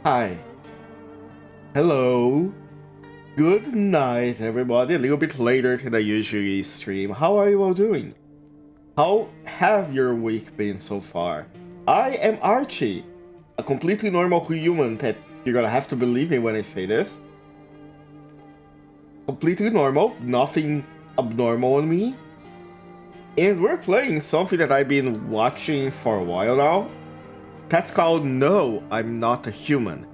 Hi. Hello. Good night, everybody. A little bit later than I usually stream. How are you all doing? How have your week been so far? I am Archie, a completely normal human that you're gonna have to believe me when I say this. Completely normal, nothing abnormal on me. And we're playing something that I've been watching for a while now. That's called No, I'm Not a Human.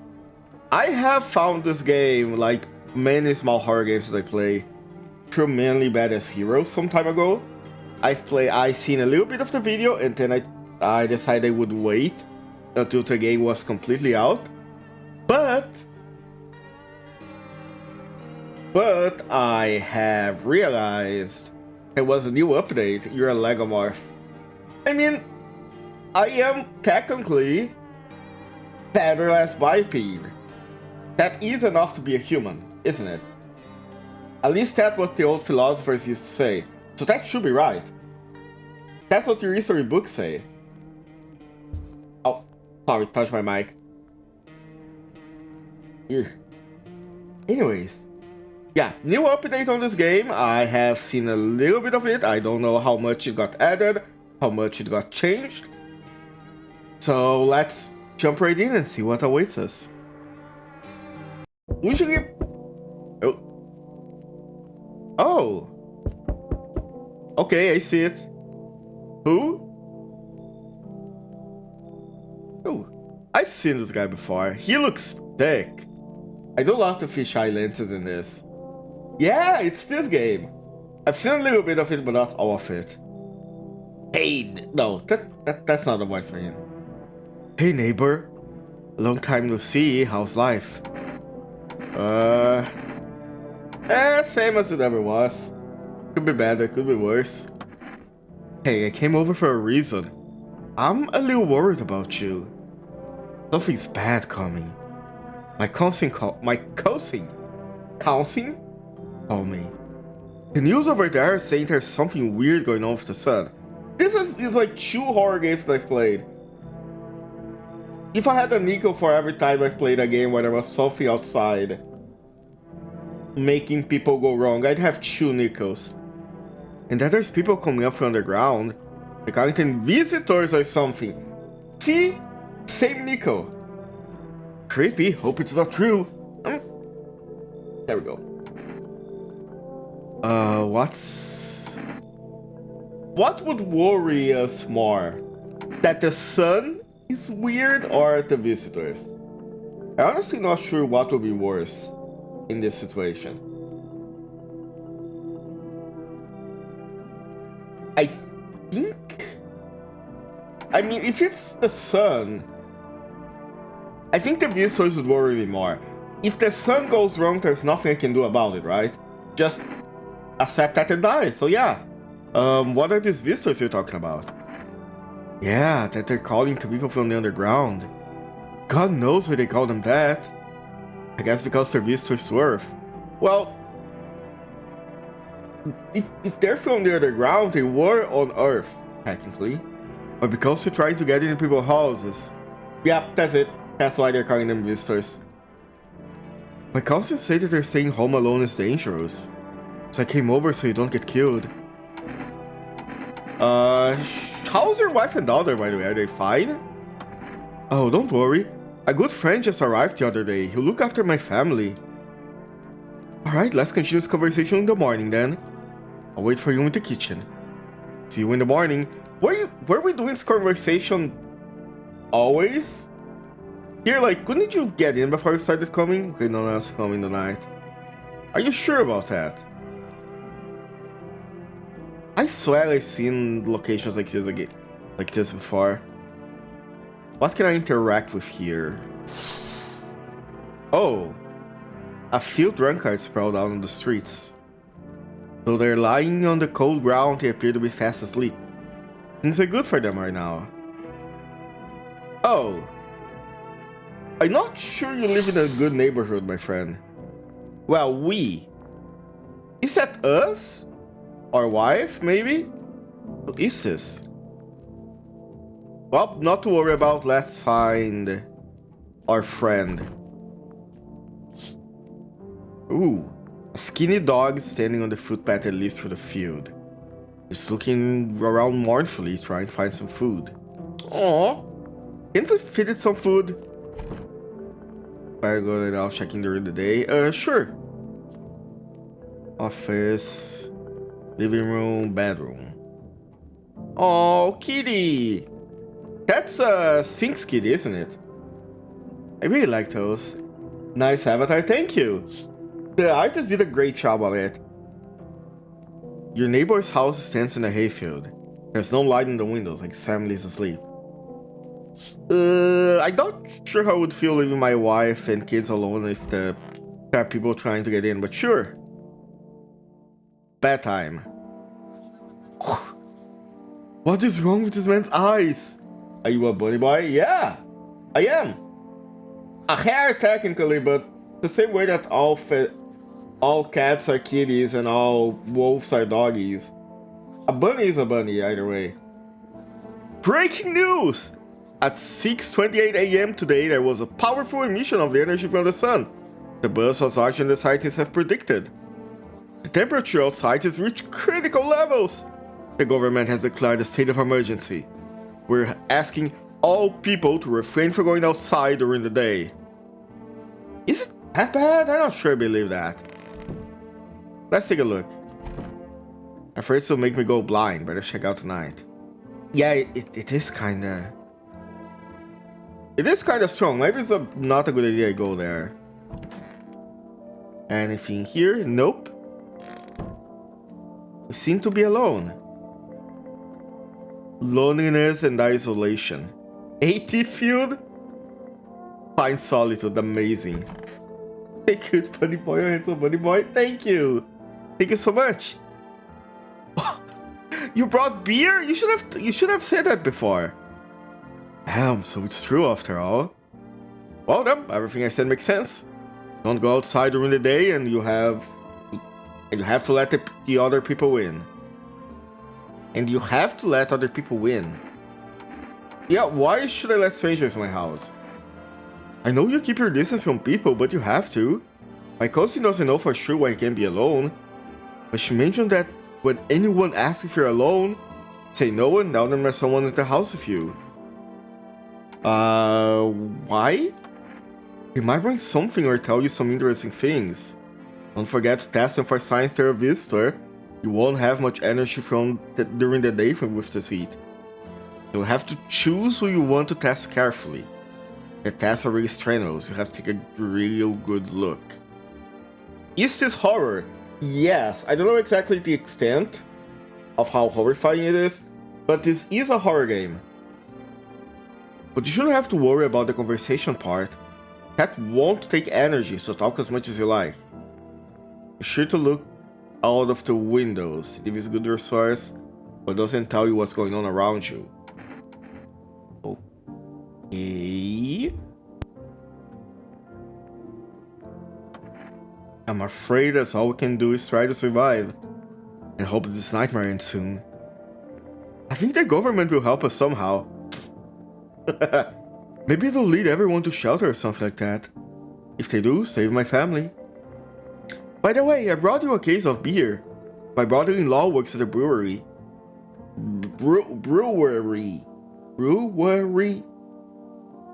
I have found this game, like many small horror games that I play, through mainly Badass Heroes some time ago. I seen a little bit of the video and then I decided I would wait until the game was completely out. But I have realized there was a new update. You're a Legomorph. I mean, I am technically featherless biped. That is enough to be a human, isn't it? At least that's what the old philosophers used to say. So that should be right. That's what your history books say. Oh, sorry, touch my mic. Ugh. Anyways. Yeah, new update on this game. I have seen a little bit of it. I don't know how much it got added, how much it got changed. So let's jump right in and see what awaits us. Usually... Oh. Okay, I see it. Who? Oh, I've seen this guy before. He looks thick. I do love the fisheye lenses in this. Yeah, it's this game. I've seen a little bit of it, but not all of it. Hey, no, that's not the voice for him. Hey, neighbor. Long time no see. How's life? Same as it ever was. Could be better, could be worse. Hey, I came over for a reason. I'm a little worried about you. Something's bad coming. My cousin called me. The news over there is saying there's something weird going on with the sun. This is like 2 horror games that I've played. If I had a nickel for every time I've played a game where there was something outside making people go wrong, I'd have 2 nickels. And then there's people coming up from underground, like counting visitors or something. See? Same nickel. Creepy, hope it's not true. There we go. What would worry us more? That the sun is weird or the visitors? I'm honestly not sure what would be worse in this situation. I think... I mean, if it's the sun, I think the visitors would worry me more. If the sun goes wrong, there's nothing I can do about it, right? Just accept that and die, so yeah. What are these visitors you're talking about? Yeah, that they're calling to people from the underground. God knows why they call them that. I guess because they're visitors to Earth. Well, if they're from the underground, they were on Earth, technically. But because they're trying to get into people's houses. Yeah, that's it. That's why they're calling them visitors. My cousin said that they're staying home alone is dangerous. So I came over so you don't get killed. How's your wife and daughter, by the way? Are they fine? Oh, don't worry. A good friend just arrived the other day. He'll look after my family. Alright, let's continue this conversation in the morning then. I'll wait for you in the kitchen. See you in the morning. Were we doing this conversation always? Here, like, couldn't you get in before you started coming? Okay, no one else coming tonight. Are you sure about that? I swear I've seen locations like this before. What can I interact with here? Oh, a few drunkards sprawl out on the streets. Though they're lying on the cold ground, they appear to be fast asleep. Things are good for them right now. Oh. I'm not sure you live in a good neighborhood, my friend. Well, we. Is that us? Our wife, maybe? What is this? Well, not to worry about, let's find our friend. Ooh, a skinny dog standing on the footpath that leads through the field. It's looking around mournfully, trying to find some food. Aww. Can't we feed it some food? I go out checking during the day. Sure. Office, living room, bedroom. Oh, kitty. That's a Sphinx kitty, isn't it? I really like those. Nice avatar, thank you. The artist did a great job on it. Your neighbor's house stands in a hayfield. There's no light in the windows, like his family is asleep. I'm not sure how I would feel leaving my wife and kids alone if there are people trying to get in, but sure. Bedtime. What is wrong with this man's eyes? Are you a bunny boy? Yeah, I am. A hare technically, but the same way that all cats are kitties and all wolves are doggies. A bunny is a bunny either way. Breaking news! At 6:28 a.m. today, there was a powerful emission of the energy from the sun. The buzz was larger than the scientists have predicted. The temperature outside has reached critical levels. The government has declared a state of emergency. We're asking all people to refrain from going outside during the day. Is it that bad? I'm not sure I believe that. Let's take a look. I'm afraid it'll make me go blind. Better check out tonight. Yeah, it is kinda... It is kinda strong. Maybe it's not a good idea to go there. Anything here? Nope. We seem to be alone. Loneliness and isolation. 80 field? Find solitude. Amazing. Thank you, bunny boy. Handsome bunny boy. Thank you. Thank you so much. You brought beer? You should have said that before. Damn, so it's true after all. Well then, everything I said makes sense. Don't go outside during the day, and you have to let the other people in. And you have to let other people in. Yeah, why should I let strangers in my house? I know you keep your distance from people, but you have to. My cousin doesn't know for sure why he can't be alone. But she mentioned that when anyone asks if you're alone, say no and tell them there's someone at the house with you. Why? They might bring something or tell you some interesting things. Don't forget to test them for signs they're a visitor. You won't have much energy during the day with this heat. You'll have to choose who you want to test carefully. The tests are really strenuous. You have to take a real good look. Is this horror? Yes. I don't know exactly the extent of how horrifying it is, but this is a horror game. But you shouldn't have to worry about the conversation part. That won't take energy, so talk as much as you like. Be sure to look out of the windows. The TV is a good resource, but doesn't tell you what's going on around you. Okay. I'm afraid that's all we can do is try to survive. And hope that this nightmare ends soon. I think the government will help us somehow. Maybe they'll lead everyone to shelter or something like that. If they do, save my family. By the way, I brought you a case of beer. My brother-in-law works at a brewery. Brewery.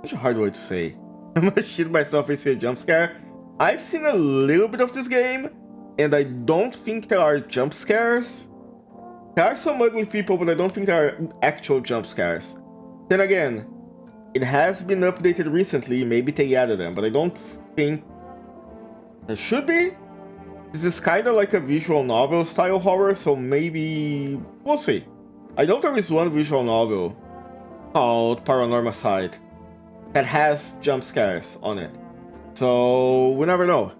Such a hard word to say. I'm gonna shoot myself into a jump scare. I've seen a little bit of this game, and I don't think there are jump scares. There are some ugly people, but I don't think there are actual jump scares. Then again, it has been updated recently, maybe they added them, but I don't think there should be. This is kind of like a visual novel style horror, so maybe we'll see. I know there is one visual novel called Paranormal Side that has jump scares on it, so we never know.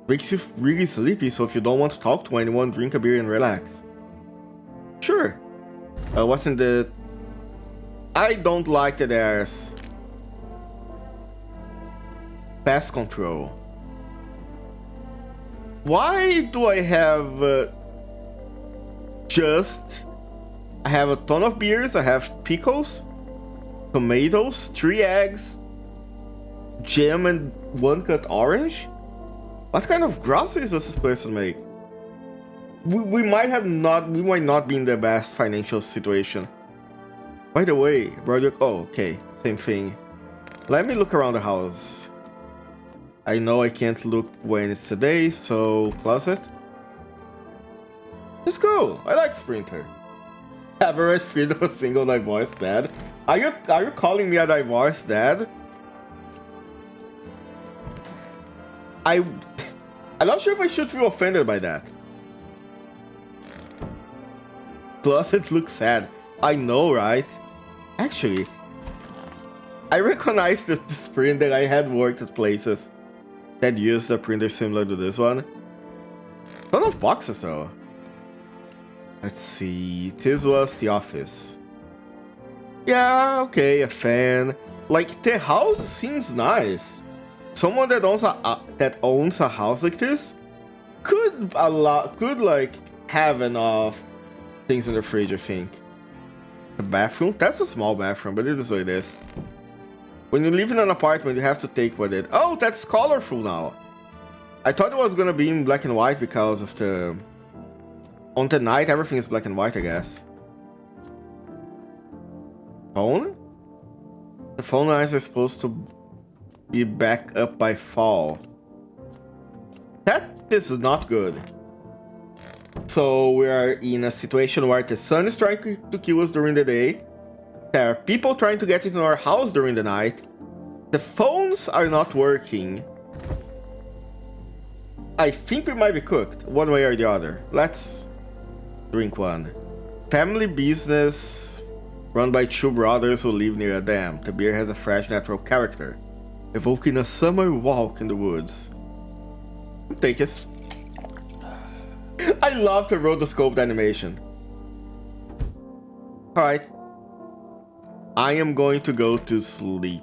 Makes you really sleepy, so if you don't want to talk to anyone, drink a beer and relax. Sure. Wasn't the... I don't like that there's pest control. Why do I have I have a ton of beers, I have pickles, tomatoes, 3 eggs, jam and one cut orange? What kind of groceries does this person make? We might not be in the best financial situation. By the way, brother, oh, okay, same thing. Let me look around the house. I know I can't look when it's today, so closet. Let's go. I like Sprinter. Average feared of a single divorced dad. Are you calling me a divorced dad? I'm not sure if I should feel offended by that. Closet looks sad. I know, right? Actually, I recognized the print that I had worked at places that used a printer similar to this one. Ton of boxes though. Let's see. This was the office. Yeah, okay, a fan. Like, the house seems nice. Someone that owns a house like this could like have enough things in the fridge, I think. A bathroom? That's a small bathroom, but it is what it is. When you live in an apartment, you have to take what it... Oh, that's colorful now. I thought it was gonna be in black and white because of the... On the night, everything is black and white, I guess. Phone? The phone lines are supposed to be back up by fall. That is not good. So we are in a situation where the sun is trying to kill us during the day. There are people trying to get into our house during the night. The phones are not working. I think we might be cooked, one way or the other. Let's drink one. Family business run by two brothers who live near a dam. The beer has a fresh, natural character, evoking a summer walk in the woods. Take it. I love the rotoscoped animation. Alright. I am going to go to sleep.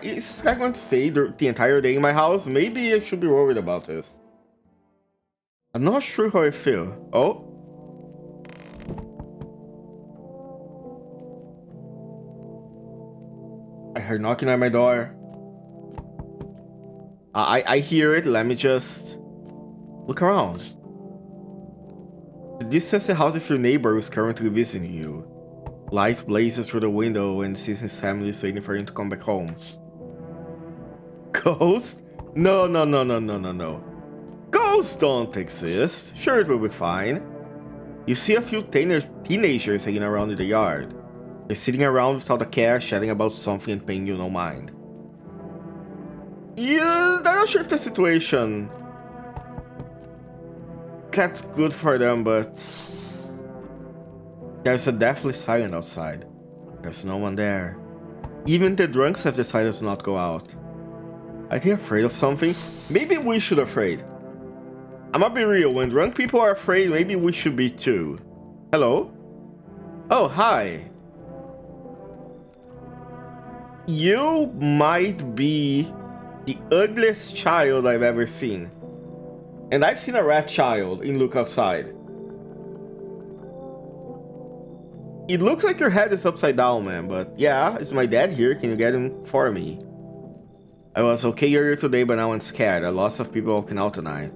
Is this guy going to stay the entire day in my house? Maybe I should be worried about this. I'm not sure how I feel. Oh. I heard knocking at my door. I hear it. Let me just look around. The distance the house of your neighbor who's currently visiting you. Light blazes through the window and sees his family is waiting for him to come back home. Ghost? No. Ghosts don't exist. Sure, it will be fine. You see a few teenagers hanging around in the yard. They're sitting around without a care, chatting about something and paying you no mind. Yeah, I'm not sure if the situation that's good for them, but there's a deathly silence outside. There's no one there. Even the drunks have decided to not go out. Are they afraid of something? Maybe we should be afraid. I'm gonna be real, when drunk people are afraid, maybe we should be too. Hello? Oh, hi. You might be the ugliest child I've ever seen. And I've seen a rat child in Look Outside. It looks like your head is upside down, man, but yeah, is my dad here? Can you get him for me? I was okay earlier today, but now I'm scared. A lot of people walking out tonight.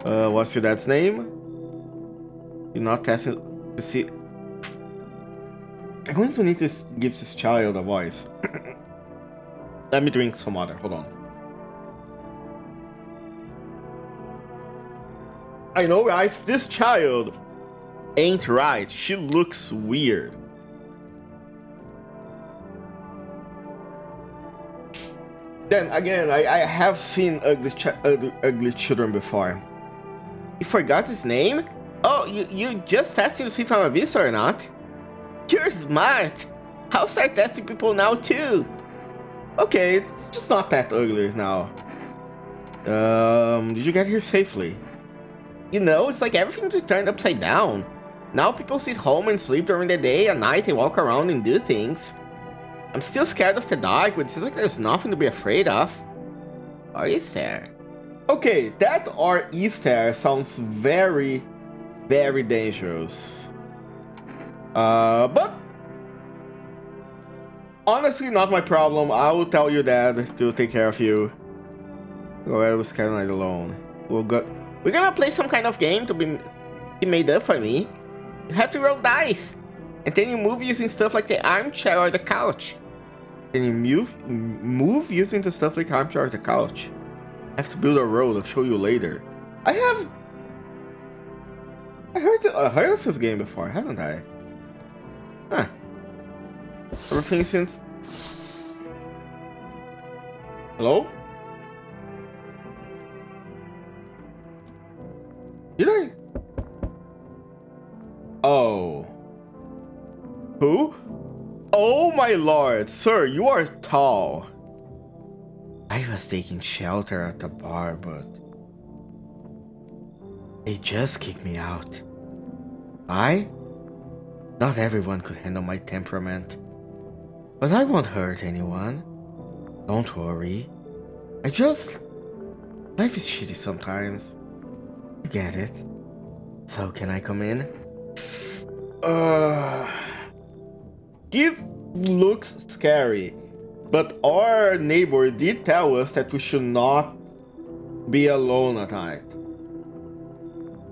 What's your dad's name? You're not testing to see... I'm going to need to give this child a voice. Let me drink some water, hold on. I know, right? This child ain't right. She looks weird. Then again, I have seen ugly children before. You forgot his name? Oh, you just testing to see if I'm a visitor or not? You're smart. I'll start testing people now too. Okay, it's just not that ugly now. Did you get here safely? You know, it's like everything just turned upside down. Now people sit home and sleep during the day, at night they walk around and do things. I'm still scared of the dark, but it seems like there's nothing to be afraid of. Or is there? Okay, that or is there sounds very, very dangerous. But Honestly, not my problem. I will tell your dad to take care of you. Go ahead with Skyline alone. We're gonna play some kind of game to be made up for me. You have to roll dice. And then you move using stuff like the armchair or the couch. Then you move using the stuff like armchair or the couch. I have to build a road, I'll show you later. I heard of this game before, haven't I? Huh. Everything since... Hello? Did I? Oh. Who? Oh my lord, sir, you are tall. I was taking shelter at the bar, but... they just kicked me out. Why? Not everyone could handle my temperament. But I won't hurt anyone. Don't worry. Life is shitty sometimes. You get it. So can I come in? It looks scary. But our neighbor did tell us that we should not be alone at night.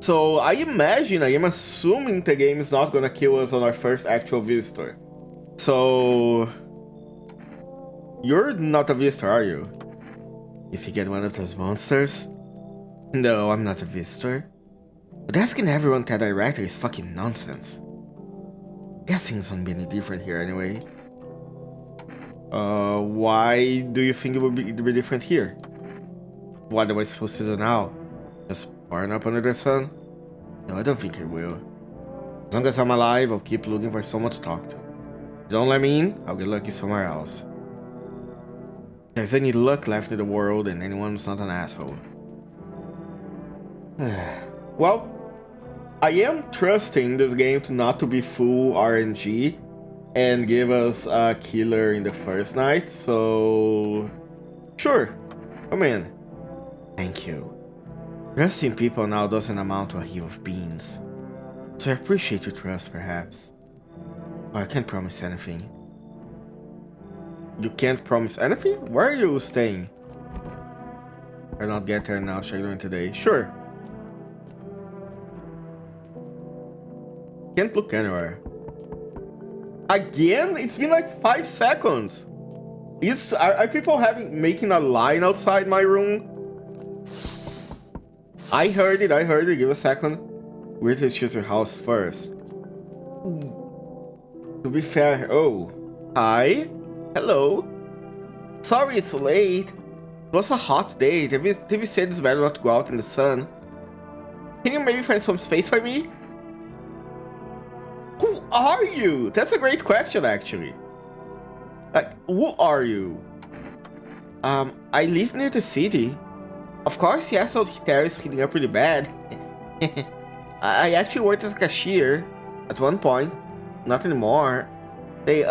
So I am assuming the game is not gonna kill us on our first actual visitor. So... you're not a visitor, are you? If you get one of those monsters? No, I'm not a visitor. But asking everyone that director is fucking nonsense. Guessing it's gonna be any different here anyway. Why do you think it would be different here? What am I supposed to do now? Just burn up under the sun? No, I don't think it will. As long as I'm alive, I'll keep looking for someone to talk to. If you don't let me in, I'll get lucky somewhere else. If there's any luck left in the world and anyone's not an asshole. Well, I am trusting this game to not to be full RNG and give us a killer in the first night, so... sure, come in. Thank you. Trusting people now doesn't amount to a heap of beans. So I appreciate your trust, perhaps. But I can't promise anything. You can't promise anything? Where are you staying? I'll not get there now, shall I doing today? Sure. Can't look anywhere. Again? It's been like 5 seconds. Are people making a line outside my room? I heard it. Give a second. Where to choose your house first? To be fair, oh. Hi? Hello? Sorry it's late. It was a hot day. TV said it's better not to go out in the sun. Can you maybe find some space for me? Who are you? That's a great question, actually. Like, who are you? I live near the city. Of course, yes, old Hare is heating up pretty bad. I actually worked as a cashier at one point. Not anymore. They,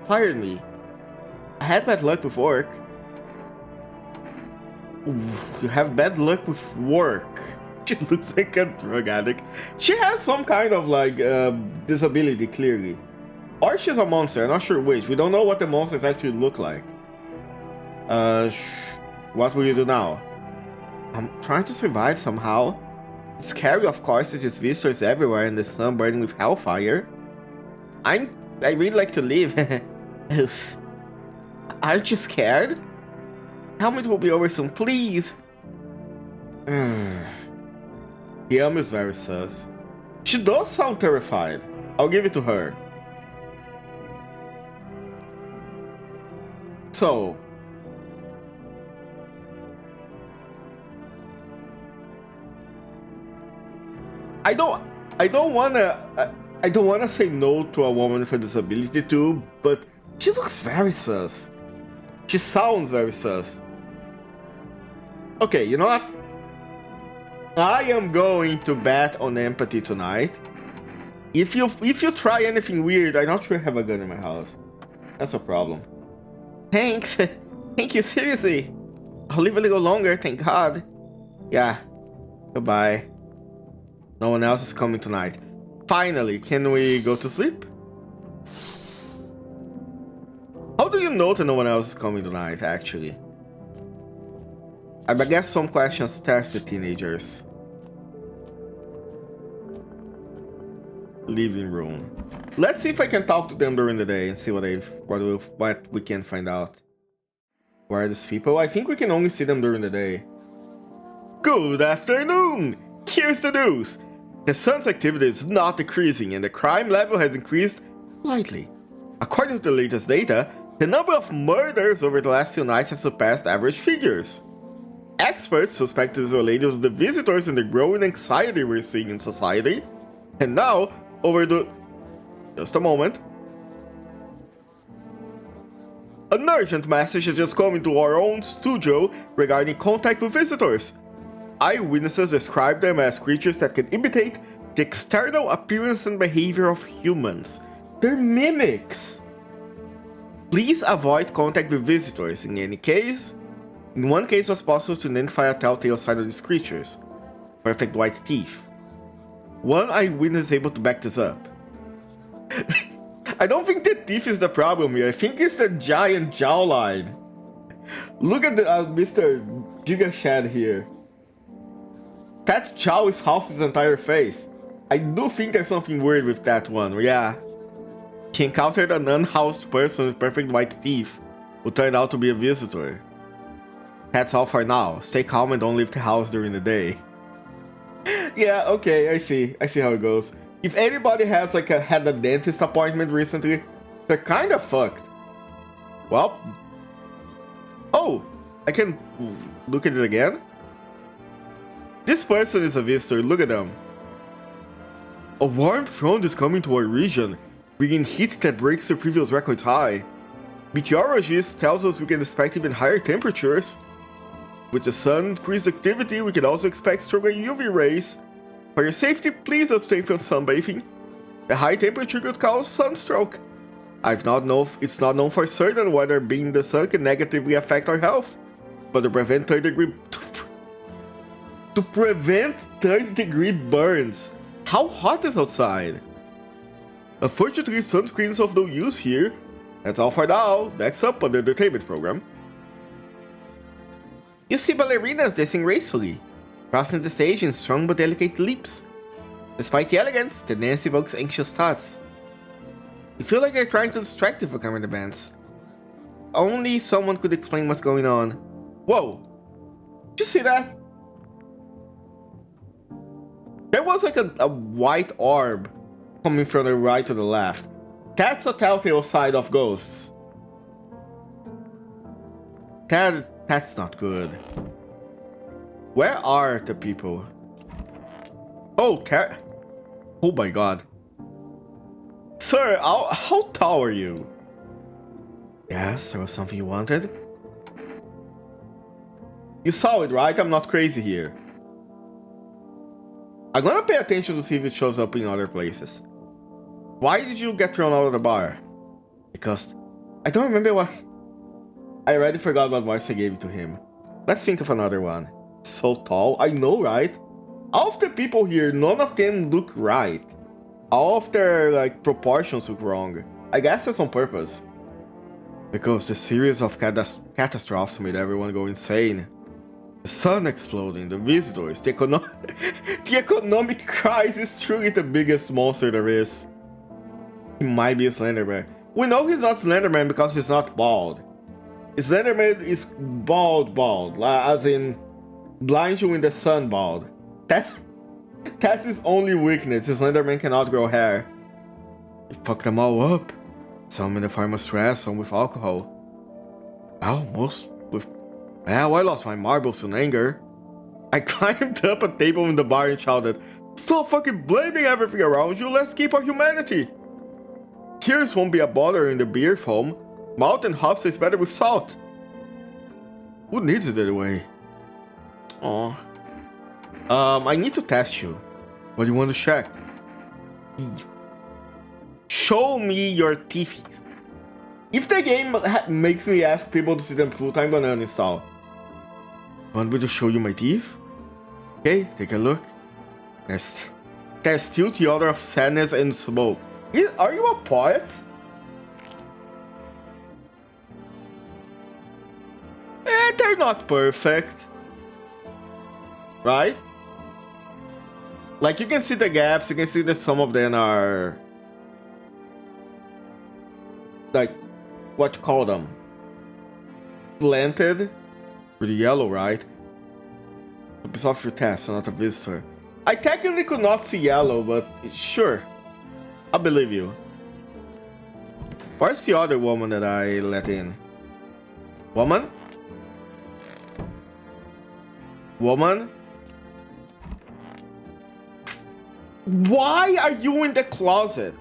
fired me. I had bad luck with work. Ooh, you have bad luck with work. She looks like a drug addict. She has some kind of, like, disability, clearly. Or she's a monster, I'm not sure which. We don't know what the monsters actually look like. What will you do now? I'm trying to survive somehow. It's scary, of course, that there's visitors everywhere and the sun burning with hellfire. I really like to live. Oof. Aren't you scared? Tell me it will be over soon, please. Yum is very sus. She does sound terrified. I'll give it to her. So... I don't wanna say no to a woman with a disability too, but she looks very sus. She sounds very sus. Okay, you know what? I am going to bet on empathy tonight. If you try anything weird, I'm not sure I have a gun in my house. That's a problem. Thanks. Thank you, seriously. I'll live a little longer, thank God. Yeah. Goodbye. No one else is coming tonight. Finally, can we go to sleep? How do you know that no one else is coming tonight, actually? I guess some questions test the teenagers. Living room. Let's see if I can talk to them during the day and see what we can find out. Where are these people? I think we can only see them during the day. Good afternoon! Here's the news. The sun's activity is not decreasing and the crime level has increased slightly. According to the latest data, the number of murders over the last few nights have surpassed average figures. Experts suspect it is related to the visitors and the growing anxiety we're seeing in society. And now, just a moment. An urgent message has just come into our own studio regarding contact with visitors. Eyewitnesses describe them as creatures that can imitate the external appearance and behavior of humans. They're mimics. Please avoid contact with visitors. In one case it was possible to identify a telltale sign of these creatures. Perfect white teeth. One eyewitness is able to back this up. I don't think the teeth is the problem here. I think it's the giant jawline. Look at the Mr. Giga Shad here. That jaw is half his entire face. I do think there's something weird with that one, yeah. He encountered an unhoused person with perfect white teeth, who turned out to be a visitor. That's all for now. Stay calm and don't leave the house during the day. Yeah, okay, I see how it goes. If anybody has had a dentist appointment recently, they're kind of fucked. Well, oh, I can look at it again. This person is a visitor, look at them. A warm front is coming to our region, bringing heat that breaks the previous record's high. Meteorologist tells us we can expect even higher temperatures. With the sun increased activity, we can also expect stronger UV rays. For your safety, please abstain from sunbathing. The high temperature could cause sunstroke. It's not known for certain whether being in the sun can negatively affect our health, but to prevent 30-degree burns. How hot is outside? Unfortunately, sunscreen is of no use here. That's all for now. Next up on the entertainment program. You see ballerinas dancing gracefully, crossing the stage in strong but delicate leaps. Despite the elegance, the dance evokes anxious thoughts. You feel like they're trying to distract you from camera dance. Only someone could explain what's going on. Whoa! Did you see that? There was a white orb coming from the right to the left. That's a telltale sign of ghosts. That's not good. Where are the people? Oh, oh my god. Sir, how tall are you? Yes, there was something you wanted? You saw it, right? I'm not crazy here. I'm gonna pay attention to see if it shows up in other places. Why did you get thrown out of the bar? Because I don't remember what... I already forgot what voice I gave to him. Let's think of another one. So tall, I know, right? All of the people here, none of them look right. All of their proportions look wrong. I guess that's on purpose. Because the series of catastrophes made everyone go insane. The sun exploding, the visitors, the economic crisis is truly the biggest monster there is. He might be a Slenderman. We know he's not Slenderman because he's not bald. Slenderman is bald, as in blind you in the sun bald. That's his only weakness. Slenderman cannot grow hair. He fucked them all up. Some in the form of stress, some with alcohol. I lost my marbles in anger. I climbed up a table in the bar and shouted, "Stop fucking blaming everything around you, let's keep our humanity!" Tears won't be a bother in the beer foam. Malt and hops taste better with salt. Who needs it anyway? Aww. I need to test you. What do you want to check? Teeth. Show me your teethies. If the game makes me ask people to see them full-time, I'm gonna uninstall. Want me to show you my teeth? Okay, take a look. There's still the odor of sadness and smoke. Are you a poet? not perfect, right? Like, you can see the gaps, you can see that some of them are, like, what you call them? Planted with yellow, right? It's off your test, not a visitor. I technically could not see yellow, but sure. I believe you. Where's the other woman that I let in? Woman? Woman? Why are you in the closet?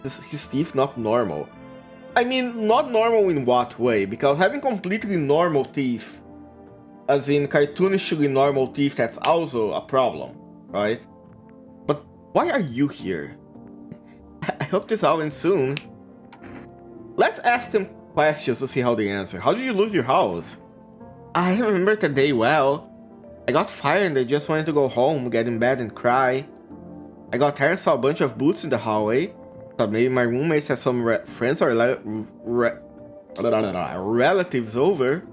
Is his teeth not normal? I mean, not normal in what way? Because having completely normal teeth, as in cartoonishly normal teeth, that's also a problem, right? But why are you here? I hope this all ends soon. Let's ask them questions to see how they answer. How did you lose your house? I remember the day well. I got fired and I just wanted to go home, get in bed and cry. I got tired and saw a bunch of boots in the hallway. Thought maybe my roommates had some friends or relatives over.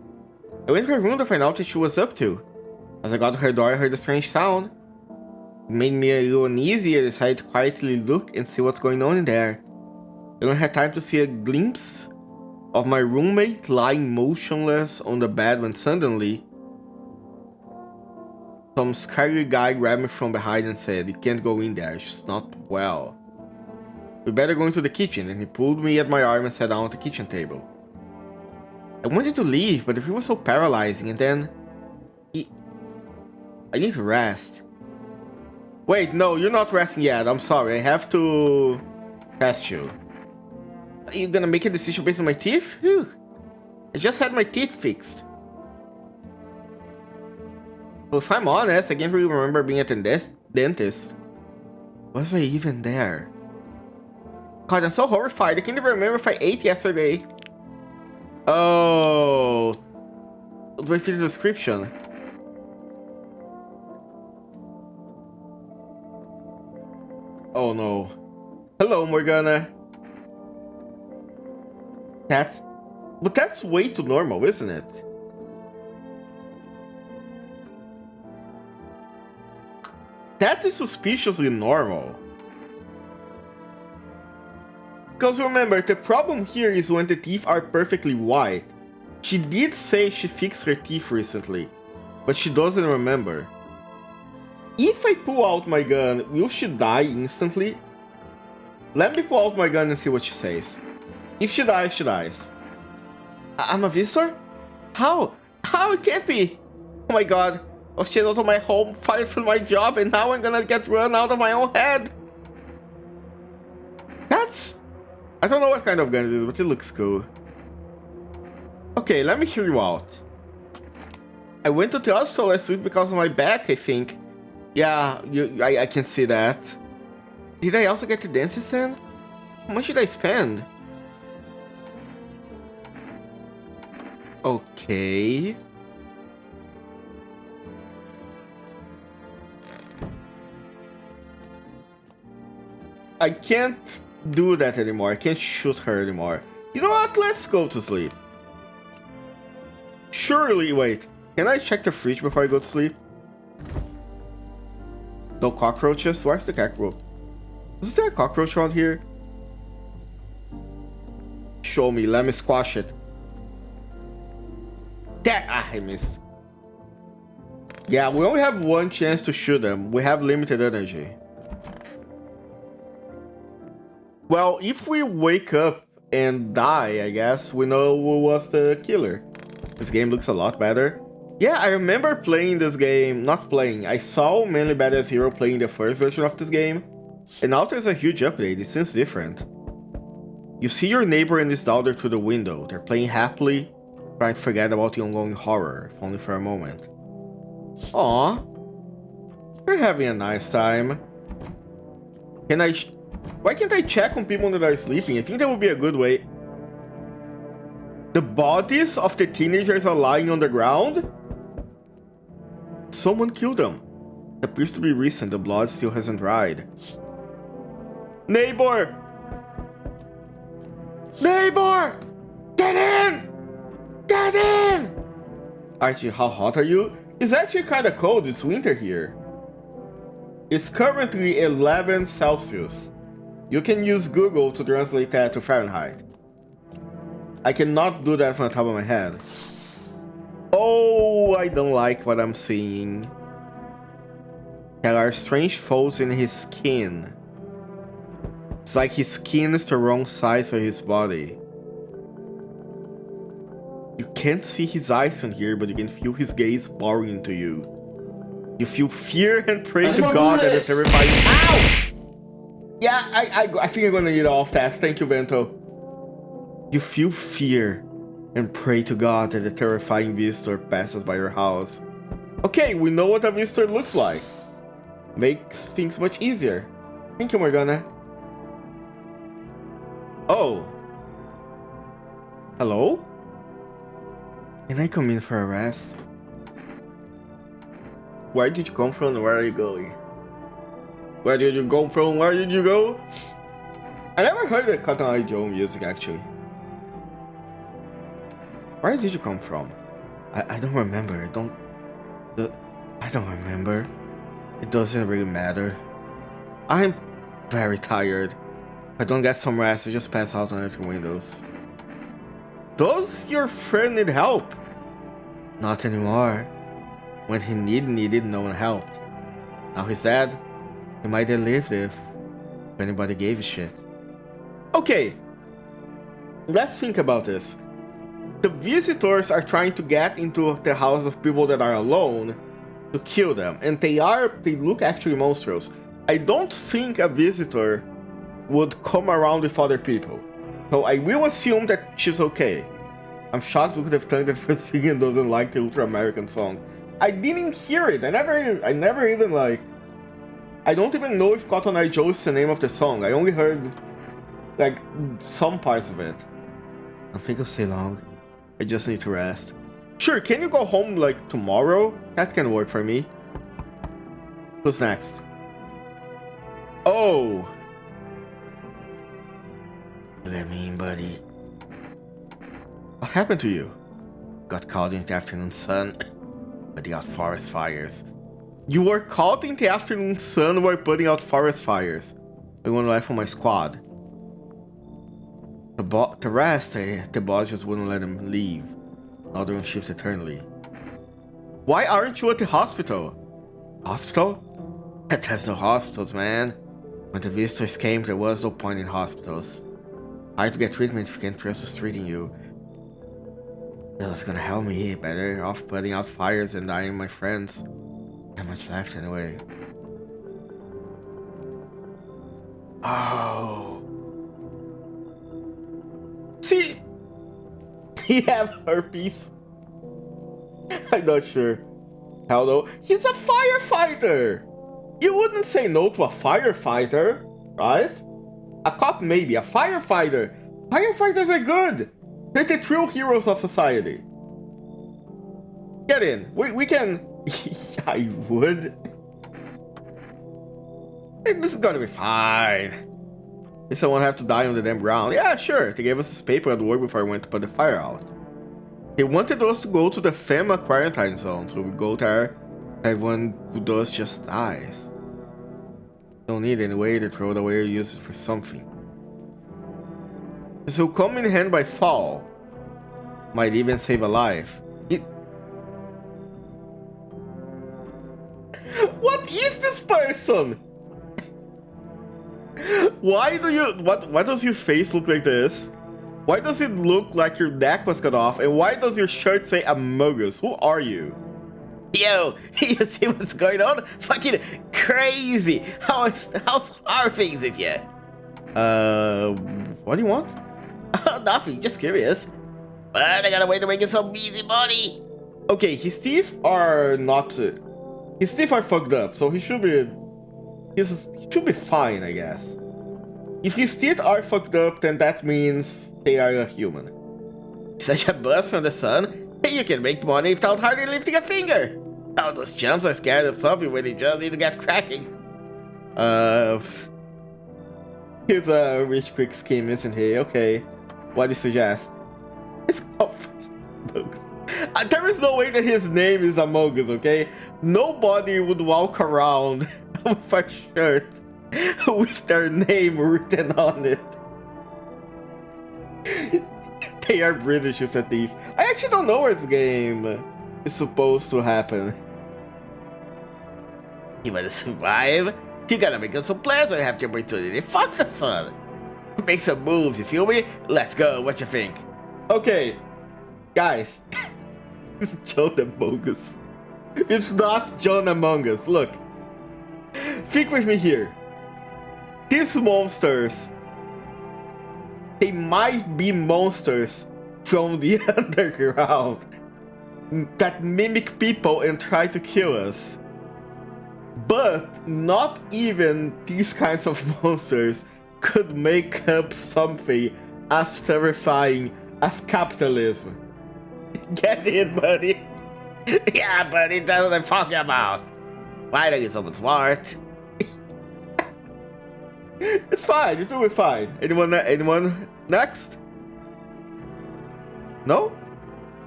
I went to her room to find out what she was up to. As I got to her door, I heard a strange sound. It made me a little uneasy. I decided to quietly look and see what's going on in there. I only had time to see a glimpse of my roommate lying motionless on the bed when suddenly some scary guy grabbed me from behind and said, "You can't go in there, she's not well. We better go into the kitchen," and he pulled me at my arm and sat down at the kitchen table. I wanted to leave, but the view was so paralyzing, and then I need to rest. Wait, no, you're not resting yet. I'm sorry, I have to test you. Are you gonna make a decision based on my teeth? Whew. I just had my teeth fixed. Well, if I'm honest, I can't really remember being at the dentist. Was I even there? God, I'm so horrified. I can't even remember if I ate yesterday. Oh. Do I fit the description? Oh no. Hello, Morgana. But that's way too normal, isn't it? That is suspiciously normal. Because remember, the problem here is when the teeth are perfectly white. She did say she fixed her teeth recently, but she doesn't remember. If I pull out my gun, will she die instantly? Let me pull out my gun and see what she says. If she dies, she dies. I'm a visitor? How? How? It can't be! Oh my god. I was chased out of my home, fired from my job, and now I'm gonna get run out of my own head. That's... I don't know what kind of gun it is, but it looks cool. Okay, let me hear you out. I went to the hospital last week because of my back, I think. Yeah, I can see that. Did I also get the dentist then? How much did I spend? Okay. I can't do that anymore. I can't shoot her anymore. You know what? Let's go to sleep. Surely, wait. Can I check the fridge before I go to sleep? No cockroaches? Where's the cockroach? Is there a cockroach around here? Show me. Let me squash it. I missed. Yeah, we only have one chance to shoot them. We have limited energy. Well, if we wake up and die, I guess, we know who was the killer. This game looks a lot better. Yeah, I remember playing this game, not playing. I saw Mainly Badass Hero playing the first version of this game. And now there's a huge update, it seems different. You see your neighbor and his daughter through the window. They're playing happily, trying to forget about the ongoing horror, if only for a moment. Aww. They're having a nice time. Why can't I check on people that are sleeping? I think that would be a good way. The bodies of the teenagers are lying on the ground? Someone killed them. It appears to be recent, the blood still hasn't dried. Neighbor! Neighbor! Get in! Get in! Archie, how hot are you? It's actually kind of cold. It's winter here. It's currently 11 Celsius. You can use Google to translate that to Fahrenheit. I cannot do that from the top of my head. Oh, I don't like what I'm seeing. There are strange folds in his skin. It's like his skin is the wrong size for his body. You can't see his eyes from here, but you can feel his gaze boring into you. You feel fear and pray to God that the terrifying— Ow! Yeah, I think I'm gonna need off that. Thank you, Vento. You feel fear and pray to God that the terrifying visitor passes by your house. Okay, we know what a visitor looks like. Makes things much easier. Thank you, Morgana. Oh. Hello? Can I come in for a rest? Where did you come from and where are you going? Where did you come from? Where did you go? I never heard the Cotton Eye Joe music, actually. Where did you come from? I don't remember. I don't remember. It doesn't really matter. I'm very tired. If I don't get some rest, I just pass out under the windows. Does your friend need help? Not anymore. When he needed, no one helped. Now he's dead. He might have lived if anybody gave a shit. Okay. Let's think about this. The visitors are trying to get into the house of people that are alone to kill them. And they look actually monstrous. I don't think a visitor would come around with other people. So I will assume that she's okay. I'm shocked we could have done that for singing doesn't like the Ultra American song. I didn't hear it. I never even like... I don't even know if Cotton Eye Joe is the name of the song. I only heard like some parts of it. I don't think I'll stay long. I just need to rest. Sure, can you go home like tomorrow? That can work for me. Who's next? Oh. Look at me, buddy. What happened to you? Got caught in the afternoon sun putting out forest fires. You were caught in the afternoon sun while putting out forest fires. I went left on my squad. The rest, the boss just wouldn't let him leave. Now they're on shift eternally. Why aren't you at the hospital? Hospital? There's no hospitals, man. When the visitors came, there was no point in hospitals. Hard to get treatment if you can't trust who's treating you. That's gonna help me. Better off putting out fires and dying my friends. Not much left anyway. Oh. See? He have herpes. I'm not sure. Hell no. He's a firefighter. You wouldn't say no to a firefighter, right? A cop maybe, a firefighter. Firefighters are good. They're the true heroes of society. Get in. We can... I would. This is gonna be fine. If someone have to die on the damn ground. Yeah, sure. They gave us this paper at work before I went to put the fire out. They wanted us to go to the FEMA quarantine zone, so we go there. Everyone who does just dies. Don't need any way to throw it away or use it for something. This will come in hand by fall. Might even save a life. What is this person? Why does your face look like this? Why does it look like your neck was cut off? And why does your shirt say Among Us? Who are you? Yo, you see what's going on? Fucking crazy. How's our things with you? What do you want? Nothing, just curious. But I got a way to make it so easy, buddy. Okay, his teeth are not... his teeth are fucked up, so he should be... he should be fine, I guess. If his teeth are fucked up, then that means they are a human. Such a buzz from the sun. You can make money without hardly lifting a finger. All those chumps are scared of something when they just need to get cracking. Here's a rich quick scheme, isn't he? Okay. What do you suggest? It's called books. There is no way that his name is Among Us, okay? Nobody would walk around with a shirt with their name written on it. They are British with the thief. I actually don't know where this game is supposed to happen. You wanna survive? You gotta make us some plans or have the opportunity. Fuck the sun. Make some moves, you feel me? Let's go, what you think? Okay, guys. It's John Among Us. It's not John Among Us. Look. Think with me here. These monsters, they might be monsters from the underground that mimic people and try to kill us. But not even these kinds of monsters could make up something as terrifying as capitalism. Get in, buddy. Yeah, buddy, that's what I'm talking about. Why don't you someone smart? It's fine, you're doing fine. Anyone next? No?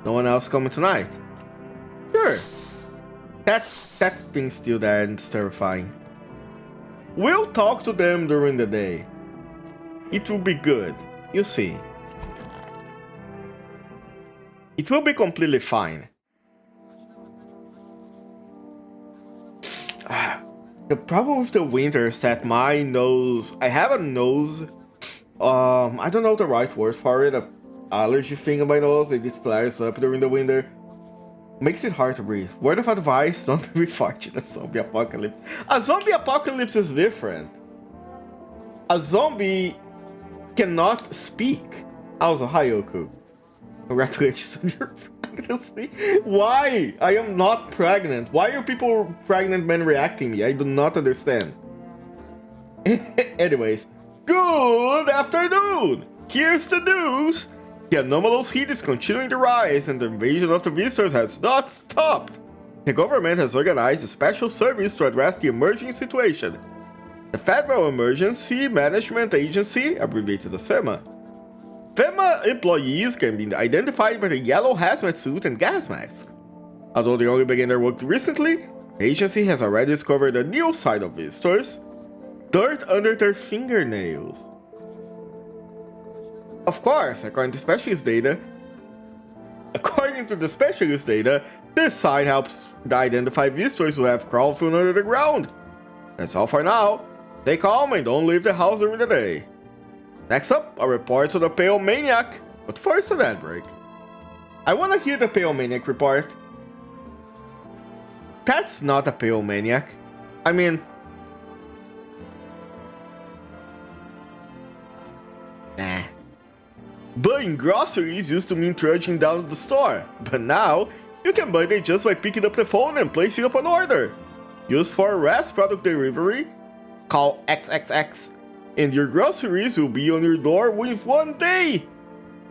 No one else coming tonight? Sure. That thing's still there and it's terrifying. We'll talk to them during the day. It will be good. You see. It will be completely fine. The problem with the winter is that my nose... I have a nose... I don't know the right word for it. An allergy thing in my nose. It flares up during the winter. Makes it hard to breathe. Word of advice, don't be fighting a zombie apocalypse. A zombie apocalypse is different. A zombie cannot speak. Also, hi Yoku. Congratulations on your pregnancy. Why? I am not pregnant. Why are people, pregnant men, reacting me? I do not understand. Anyways, good afternoon. Here's the news. The anomalous heat is continuing to rise and the invasion of the visitors has not stopped. The government has organized a special service to address the emerging situation. The Federal Emergency Management Agency, abbreviated as FEMA. FEMA employees can be identified by the yellow hazmat suit and gas masks. Although they only began their work recently, the agency has already discovered a new side of visitors: dirt under their fingernails. Of course, according to the specialist data, this sign helps identify visitors who have crawled through under the ground. That's all for now. Stay calm and don't leave the house during the day. Next up, a report to the Pale Maniac, but first an ad break. I wanna hear the Pale Maniac report. That's not a Pale Maniac. I mean... Nah. Buying groceries used to mean trudging down to the store, but now, you can buy them just by picking up the phone and placing up an order. Used for RAS product delivery, call XXX, and your groceries will be on your door within 1 day.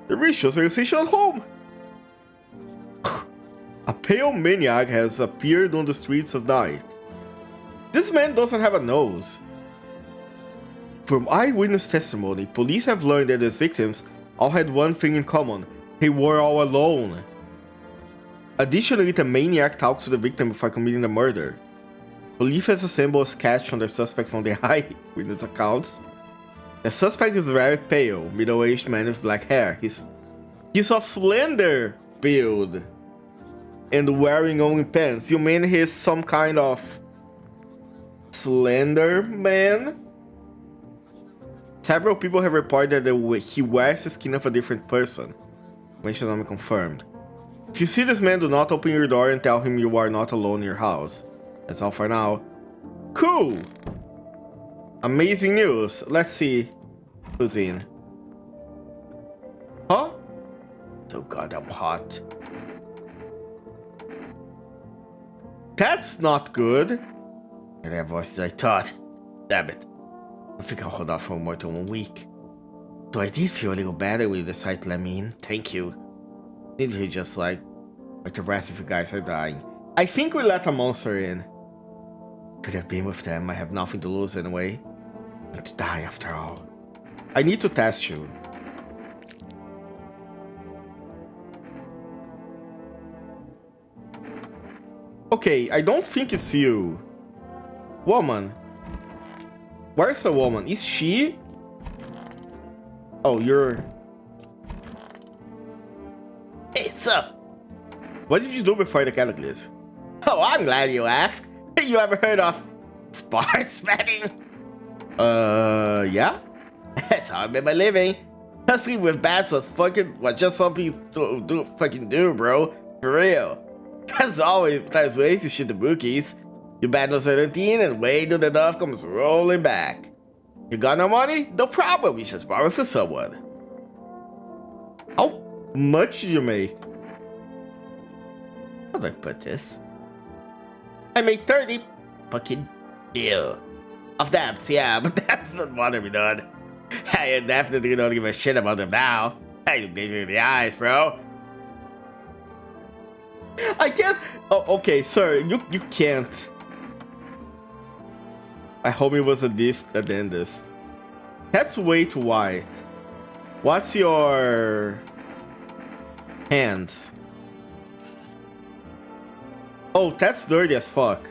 The rituals are essential at home. A pale maniac has appeared on the streets of night. This man doesn't have a nose. From eyewitness testimony, police have learned that his victims all had one thing in common: they were all alone. Additionally, the maniac talks to the victim before committing the murder. Police has assembled a sketch on the suspect from the eyewitness accounts. The suspect is very pale, middle-aged man with black hair. He's of slender build and wearing only pants. You mean he's some kind of slender man? Several people have reported that he wears the skin of a different person. Mention not confirmed. If you see this man, do not open your door and tell him you are not alone in your house. That's all for now. Cool! Amazing news. Let's see who's in. Huh? So goddamn hot. That's not good. And that voice that I thought. Damn it. I think I'll hold off for more than 1 week. So I did feel a little better when you decided to let me in. Thank you. Did you just like the rest of you guys are dying? I think we let a monster in. Could have been with them. I have nothing to lose anyway. I'm going to die after all. I need to test you. Okay, I don't think it's you. Woman. Where's the woman? Is she? Oh, you're... Hey, sup? What did you do before the cataclysm? Oh, I'm glad you asked. You ever heard of sports betting? Yeah? That's how I made my living. Hustling with bats was just something to fucking do, bro. For real. There's ways to shoot the bookies. You bet on 17 and wait till the dove comes rolling back. You got no money? No problem, we just borrow for someone. How much do you make? How do I put this? I make 30 fucking deal. Of debts, yeah, but that's not bother me none. I definitely don't give a shit about them now. I look me in the eyes, bro. I can't. Oh, okay, sir, you can't. I hope it was a dentist. That's way too white. What's your hands? Oh, that's dirty as fuck.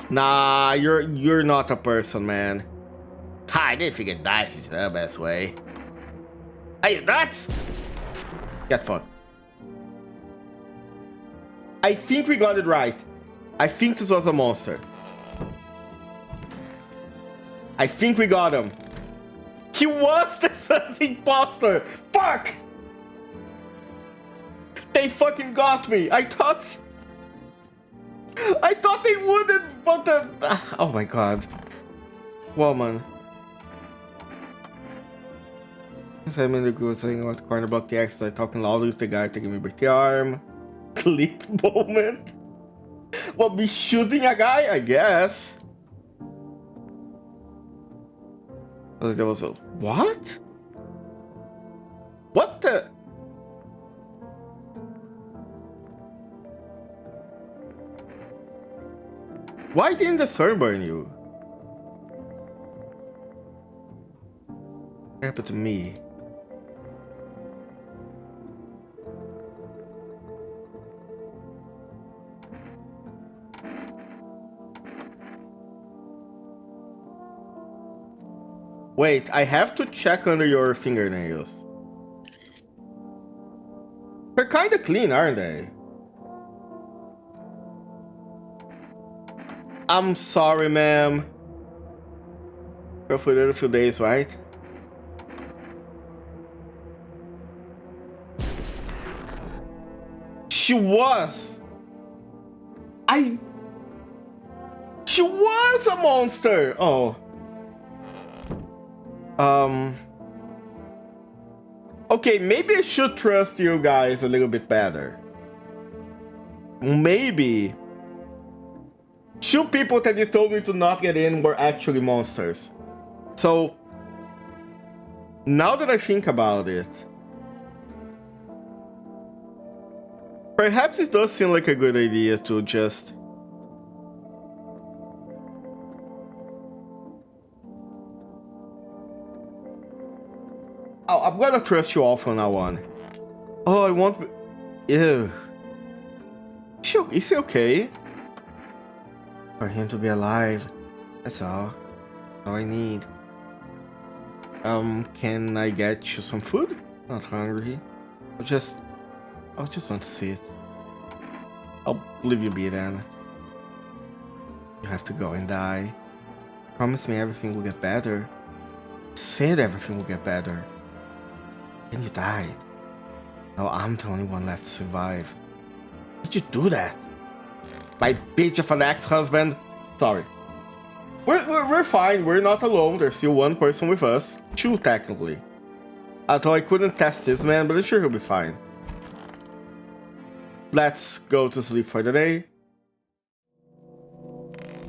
Nah, you're not a person, man. I didn't think it dies is the best way. Are you nuts? Get fucked. I think we got it right. I think this was a monster. I think we got him. He was the imposter. Fuck! They fucking got me. I thought they wouldn't, but oh my god. Woman. As I'm in the group saying what corner block the exercise, talking loudly with the guy taking me by the arm. Clip moment. What, be shooting a guy? I guess. There was a what? What the? Why didn't the sun burn you? What happened to me? Wait, I have to check under your fingernails. They're kinda clean, aren't they? I'm sorry, ma'am. For a few days, right? She was. She was a monster. Oh. Okay, maybe I should trust you guys a little bit better. Maybe. 2 people that you told me to not get in were actually monsters. So, now that I think about it, perhaps it does seem like a good idea to just... Oh, I'm gonna trust you all from now on. Oh, I won't... Ew. Is he okay? For him to be alive. That's all. All I need. Can I get you some food? Not hungry. I just want to see it. I'll leave you be then. You have to go and die. Promise me everything will get better. Said everything will get better. And you died. Now I'm the only one left to survive. Why did you do that? My bitch of an ex-husband. Sorry. We're fine. We're not alone. There's still 1 person with us. 2 technically. Although I couldn't test this man, but I'm sure he'll be fine. Let's go to sleep for the day.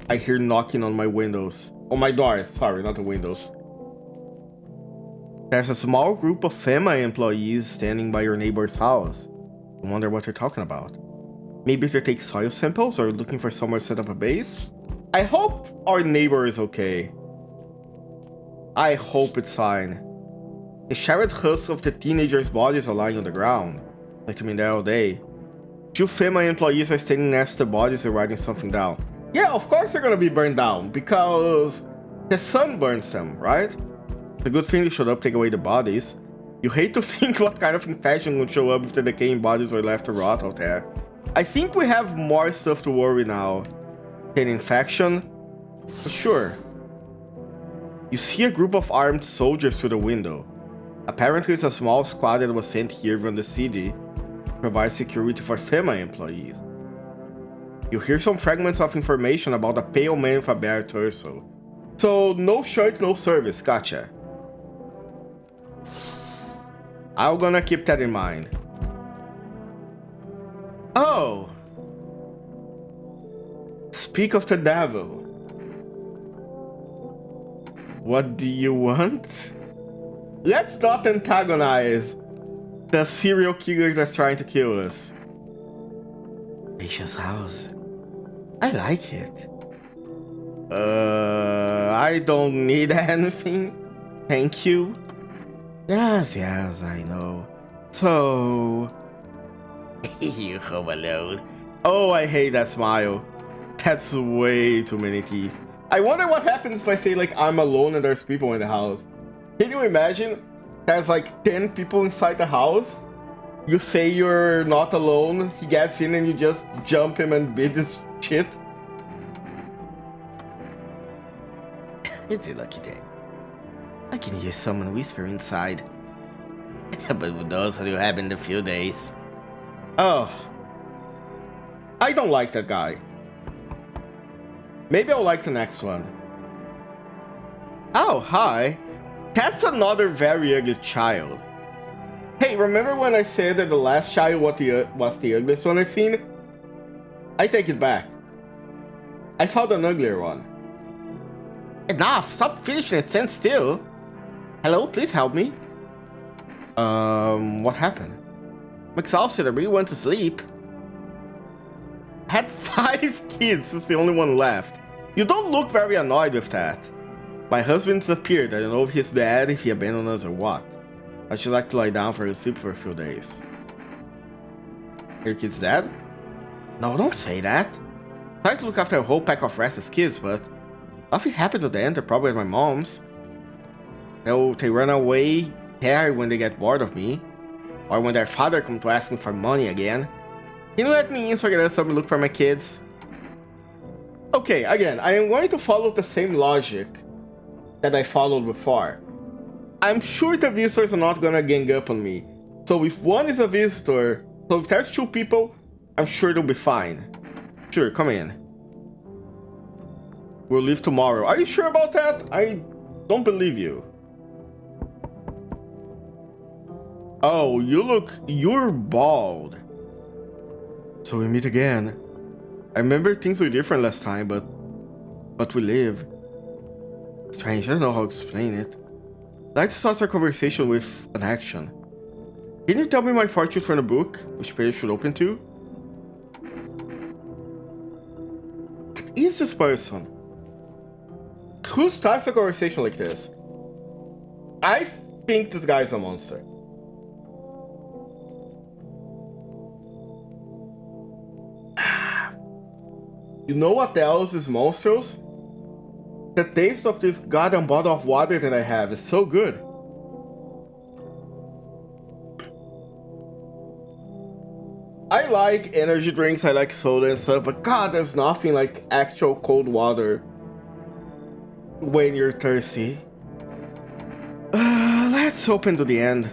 I hear knocking on my windows. On my doors. Sorry, not the windows. There's a small group of FEMA employees standing by your neighbor's house. I wonder what they're talking about. Maybe they take soil samples or looking for somewhere to set up a base? I hope our neighbor is okay. I hope it's fine. The shattered husks of the teenagers' bodies are lying on the ground. Like to me there all day. Two FEMA employees are standing next to the bodies and writing something down. Yeah, of course they're gonna be burned down, because the sun burns them, right? It's a good thing they showed up, take away the bodies. You hate to think what kind of infection would show up if the decaying bodies were left to rot out there. I think we have more stuff to worry now than infection, for sure. You see a group of armed soldiers through the window. Apparently it's a small squad that was sent here from the city to provide security for FEMA employees. You hear some fragments of information about a pale man with a bare torso. So, no shirt, no service, gotcha. I'm gonna keep that in mind. Oh! Speak of the devil. What do you want? Let's not antagonize the serial killer that's trying to kill us. Spacious house. I like it. I don't need anything. Thank you. Yes, I know. So... you home alone. Oh, I hate that smile. That's way too many teeth. I wonder what happens if I say, like, I'm alone and there's people in the house. Can you imagine? There's like 10 people inside the house. You say you're not alone. He gets in and you just jump him and beat his shit. It's a lucky day. I can hear someone whisper inside. But those will happen in a few days. Oh. I don't like that guy. Maybe I'll like the next one. Oh, hi. That's another very ugly child. Hey, remember when I said that the last child was the ugliest one I've seen? I take it back. I found an uglier one. Enough! Stop finishing it, stand still. Hello, please help me. What happened? I'm exhausted, I really want to sleep. I had 5 kids, this is the only one left. You don't look very annoyed with that. My husband disappeared, I don't know if he's dead, if he abandoned us or what. I'd just like to lie down for a sleep for a few days. Are your kids dead? No, don't say that. I tried to look after a whole pack of restless kids, but nothing happened to them, they're probably at my mom's. They run away there when they get bored of me. Or when their father comes to ask me for money again. Can you let me in so I can help me look for my kids? Okay, again, I am going to follow the same logic that I followed before. I'm sure the visitors are not gonna gang up on me. So if one is a visitor, so if there's 2 people, I'm sure they'll be fine. Sure, come in. We'll leave tomorrow. Are you sure about that? I don't believe you. Oh, you're bald. So we meet again. I remember things were different last time, but we live. Strange, I don't know how to explain it. I'd like to start our conversation with an action. Can you tell me my fortune from the book? Which page should open to? What is this person? Who starts a conversation like this? I think this guy is a monster. You know what else is monstrous? The taste of this goddamn bottle of water that I have is so good. I like energy drinks, I like soda and stuff, but god, there's nothing like actual cold water when you're thirsty. Let's open to the end.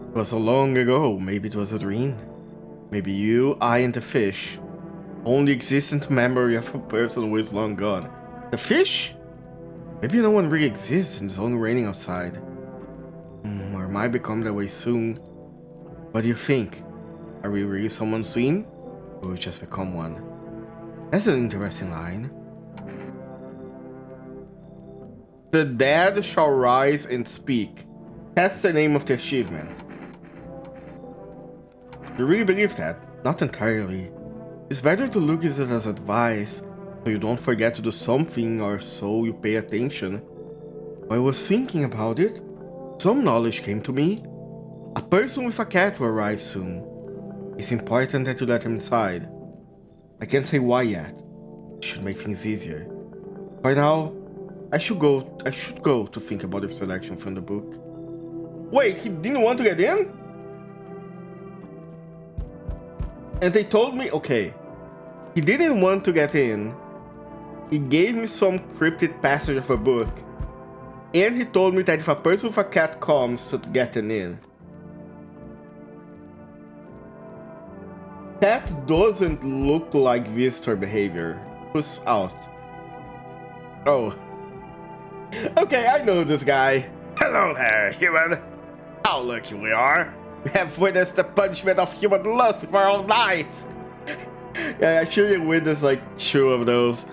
It was so long ago, maybe it was a dream. Maybe you, I, and the fish. Only existent memory of a person who is long gone. The fish? Maybe no one really exists and it's only raining outside. Or might become that way soon. What do you think? Are we really someone soon? Or we just become one? That's an interesting line. The dead shall rise and speak. That's the name of the achievement. You really believe that? Not entirely. It's better to look at it as advice, so you don't forget to do something or so you pay attention. While I was thinking about it, some knowledge came to me. A person with a cat will arrive soon. It's important that you let him inside. I can't say why yet. It should make things easier. By now, I should go to think about the selection from the book. Wait, he didn't want to get in? And they told me, okay, he didn't want to get in. He gave me some cryptic passage of a book. And he told me that if a person with a cat comes to get in. That doesn't look like visitor behavior. Who's out? Oh. Okay, I know this guy. Hello there, human. How lucky we are. We have witnessed the punishment of human lust with our own eyes. Yeah, I sure you witnessed like 2 of those.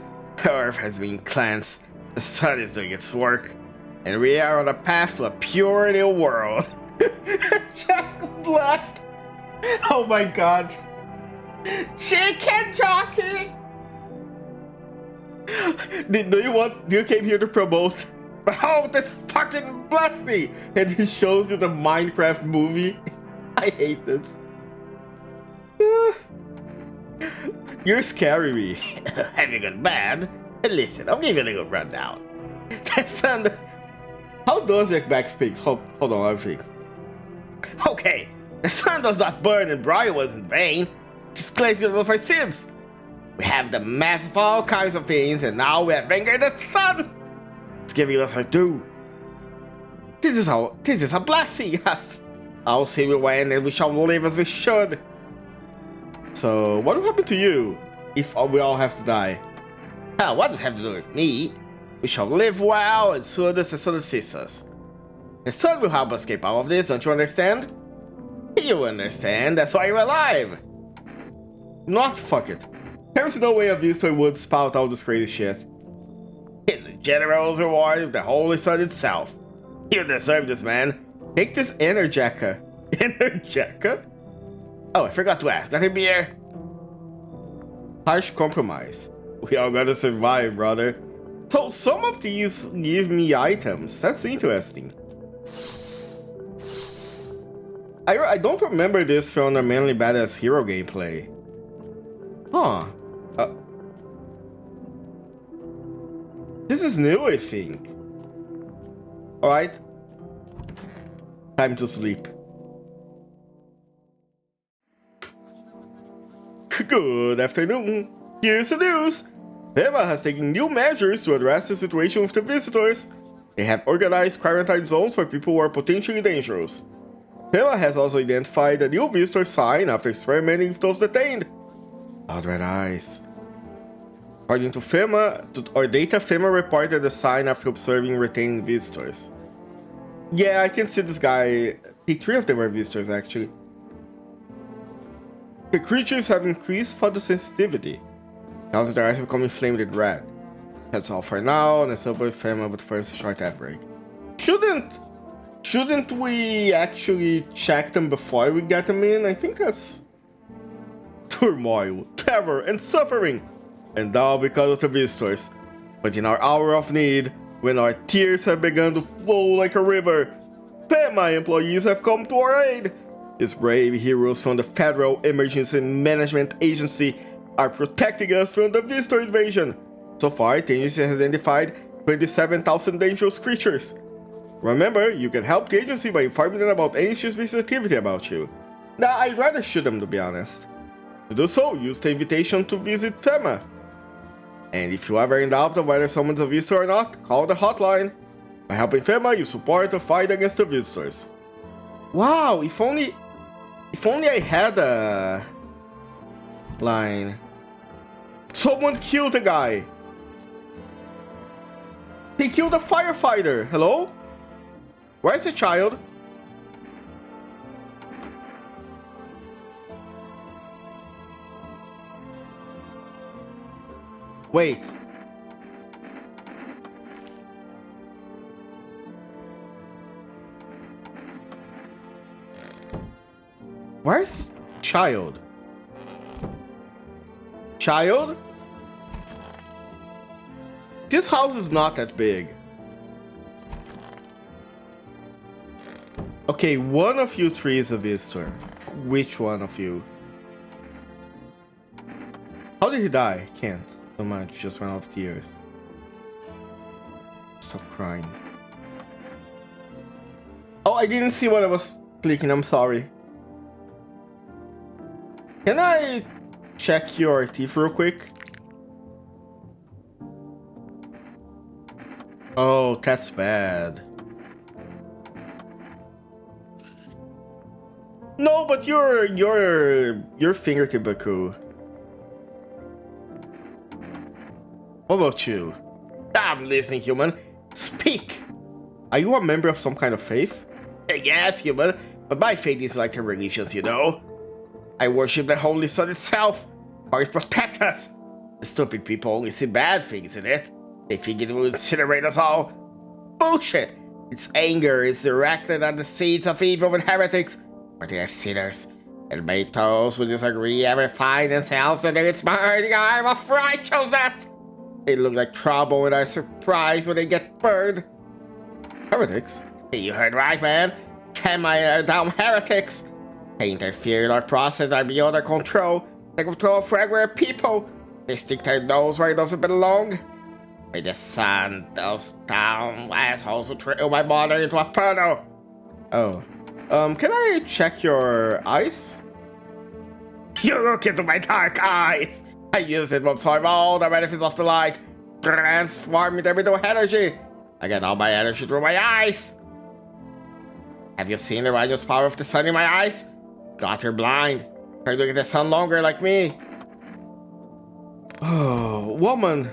Earth has been cleansed. The sun is doing its work. And we are on a path to a pure new world. Jack Black. Oh my god. Chicken jockey. Do you came here to promote? Oh, this fucking blasty! And he shows you the Minecraft movie. I hate this. You're scaring me. Have you gone bad? Listen, I'll give you a little rundown. How does Jack Black speak? Hold on, let me think. Okay, the sun does not burn and Brian was in vain. It's cleansing of our sins. We have the mass of all kinds of things, and now we have angered the sun. It's giving us our due. This is a blessing, yes. I'll see we win and we shall live as we should. So, what will happen to you if we all have to die? What does it have to do with me? We shall live well and soon the sun sees us. The sun will help us escape all of this, don't you understand? You understand, that's why you're alive. Not fuck it. There's no way a visitor would spout all this crazy shit. It's a generous reward of the holy sun itself. You deserve this, man. Take this Energeca. Energeca? Oh, I forgot to ask. Got a beer? Harsh compromise. We all gotta survive, brother. So some of these give me items. That's interesting. I don't remember this from the Manly Badass Hero gameplay. Huh. This is new, I think. Alright. Time to sleep. Good afternoon. Here's the news. Pema has taken new measures to address the situation with the visitors. They have organized quarantine zones for people who are potentially dangerous. Pema has also identified a new visitor sign after experimenting with those detained. Blood red eyes. According to FEMA reported the sign after observing retaining visitors. Yeah, I can see this guy. 3 of them are visitors, actually. The creatures have increased photosensitivity. Now that their eyes become inflamed and red. That's all for now, and it's up with FEMA, but first a short ad break. Shouldn't we actually check them before we get them in? I think that's... turmoil, terror, and suffering. And all because of the visitors. But in our hour of need, when our tears have begun to flow like a river, FEMA employees have come to our aid. These brave heroes from the Federal Emergency Management Agency are protecting us from the visitor invasion. So far, the agency has identified 27,000 dangerous creatures. Remember, you can help the agency by informing them about any suspicious activity about you. Nah, I'd rather shoot them, to be honest. To do so, use the invitation to visit FEMA. And if you are ever in doubt of whether someone's a visitor or not, call the hotline. By helping FEMA, you support the fight against the visitors. Wow, if only I had a line. Someone killed a guy. They killed a firefighter. Hello? Where's the child? Wait. Where's the child? Child? This house is not that big. Okay, one of you three is a visitor. Which one of you? How did he die? Can't. So much. Just ran out of tears. Stop crying. Oh, I didn't see what I was clicking. I'm sorry. Can I check your teeth real quick? Oh, that's bad. No, but your fingertip are cool. What about you? I'm listening, human. Speak! Are you a member of some kind of faith? Yes, human, but my faith is like the religions, you know? I worship the Holy Sun itself, for it protects us. The stupid people only see bad things in it. They think it will incinerate us all. Bullshit! Its anger is directed at the seeds of evil and heretics, for they are sinners, and may those who disagree ever find themselves under its burning arm of righteousness. They look like trouble and are surprised when they get burned. Heretics? You heard right, man. Are down heretics. They interfere in our process and are beyond our control. They control fragile people. They stick their nose where it doesn't belong. May the sun, those down assholes who threw my mother into a puddle. Oh. Can I check your eyes? You look into my dark eyes. I use it to absorb all the benefits of the light, transforming them into energy. I get all my energy through my eyes. Have you seen the righteous power of the sun in my eyes? God, you're blind. Try to look at the sun longer like me. Oh, woman.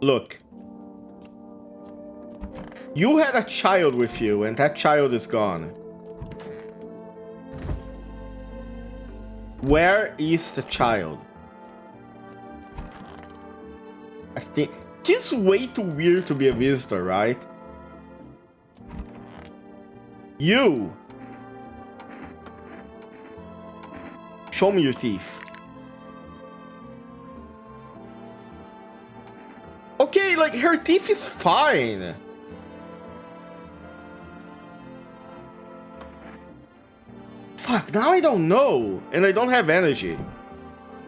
Look. You had a child with you, and that child is gone. Where is the child? I think he's way too weird to be a visitor, right? You! Show me your teeth. Okay, like, her teeth is fine. Fuck, now I don't know. And I don't have energy.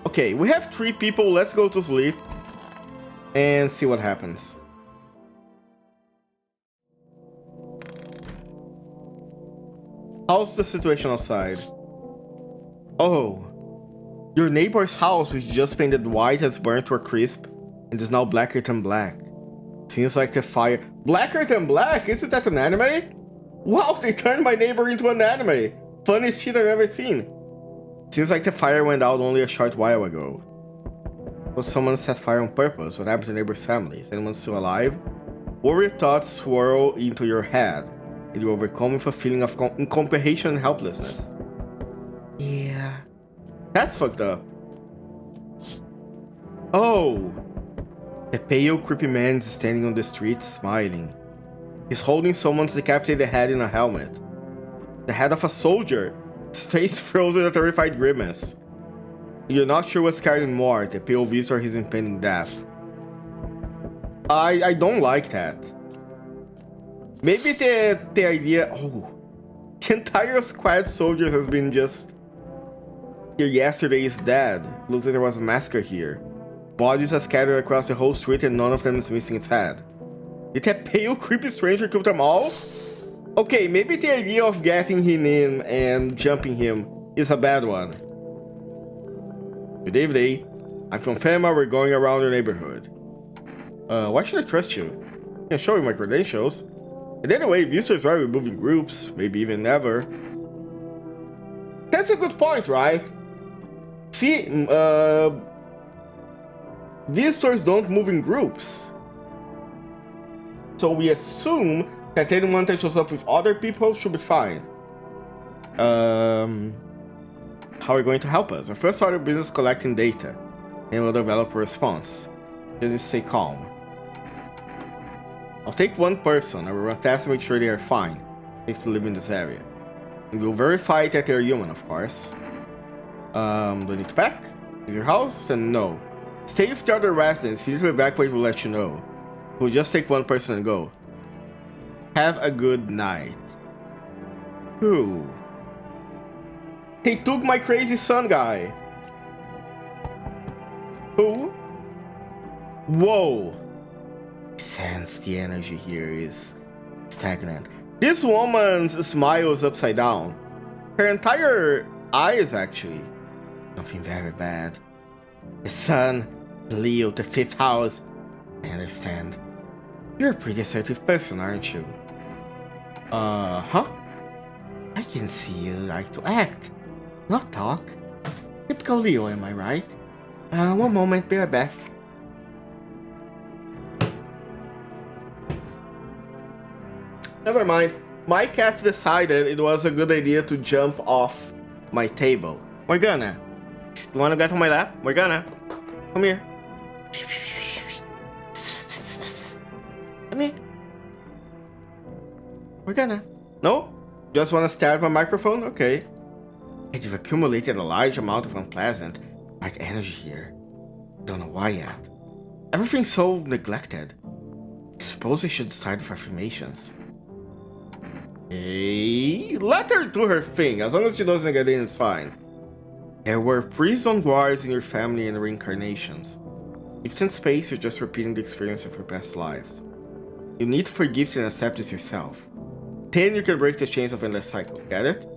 Okay, we have 3 people. Let's go to sleep. And see what happens. How's the situation outside? Oh. Your neighbor's house, which just painted white, has burnt to a crisp and is now blacker than black. Seems like the fire... Blacker than black? Isn't that an anime? Wow, they turned my neighbor into an anime. Funniest shit I've ever seen. Seems like the fire went out only a short while ago. So someone set fire on purpose. What happened to neighbor's family? Is anyone still alive? Worried thoughts swirl into your head, and you overcome with a feeling of incomprehension and helplessness. Yeah. That's fucked up. Oh. A pale, creepy man is standing on the street, smiling. He's holding someone's decapitated head in a helmet. The head of a soldier, his face frozen in a terrified grimace. You're not sure what's scaring more, the pale visitor or his impending death. I don't like that. Maybe the idea... Oh. The entire squad soldier has been just... Here yesterday is dead. Looks like there was a massacre here. Bodies are scattered across the whole street and none of them is missing its head. Did that pale, creepy stranger kill them all? Okay, maybe the idea of getting him in and jumping him is a bad one. Good evening. I'm from FEMA, we're going around the neighborhood. Why should I trust you? I can show you my credentials. And anyway, visitors are removing groups, maybe even never. That's a good point, right? See, visitors don't move in groups. So we assume that anyone that shows up with other people should be fine. How are you going to help us? Our first order of business is collecting data, and we'll develop a response. Just stay calm. I'll take one person. I will run tests to make sure they are fine, safe to live in this area. And we'll verify that they're human, of course. Do I need to pack? Is your house? Then no. Stay with the other residents. If you need to evacuate, we'll let you know. We'll just take one person and go. Have a good night. Who? He took my crazy son guy. Who? Whoa. Sense the energy here is stagnant. This woman's smile is upside down. Her entire eyes, actually. Something very bad. The sun, Leo, the fifth house. I understand. You're a pretty assertive person, aren't you? Huh? I can see you like to act, not talk. Typical Leo, am I right? One moment, be right back. Never mind. My cat decided it was a good idea to jump off my table. Morgana, you wanna get on my lap? Morgana, come here. Come here. Morgana. No? Just wanna stare at my microphone? Okay. You've accumulated a large amount of unpleasant, like energy here. Don't know why yet. Everything's so neglected. I suppose I should start with affirmations. Hey, let her do her thing. As long as she doesn't get in, it's fine. There were prison wars in your family and reincarnations. If in space, you're just repeating the experience of your past lives. You need to forgive and accept this yourself. Then you can break the chains of endless cycle. Get it?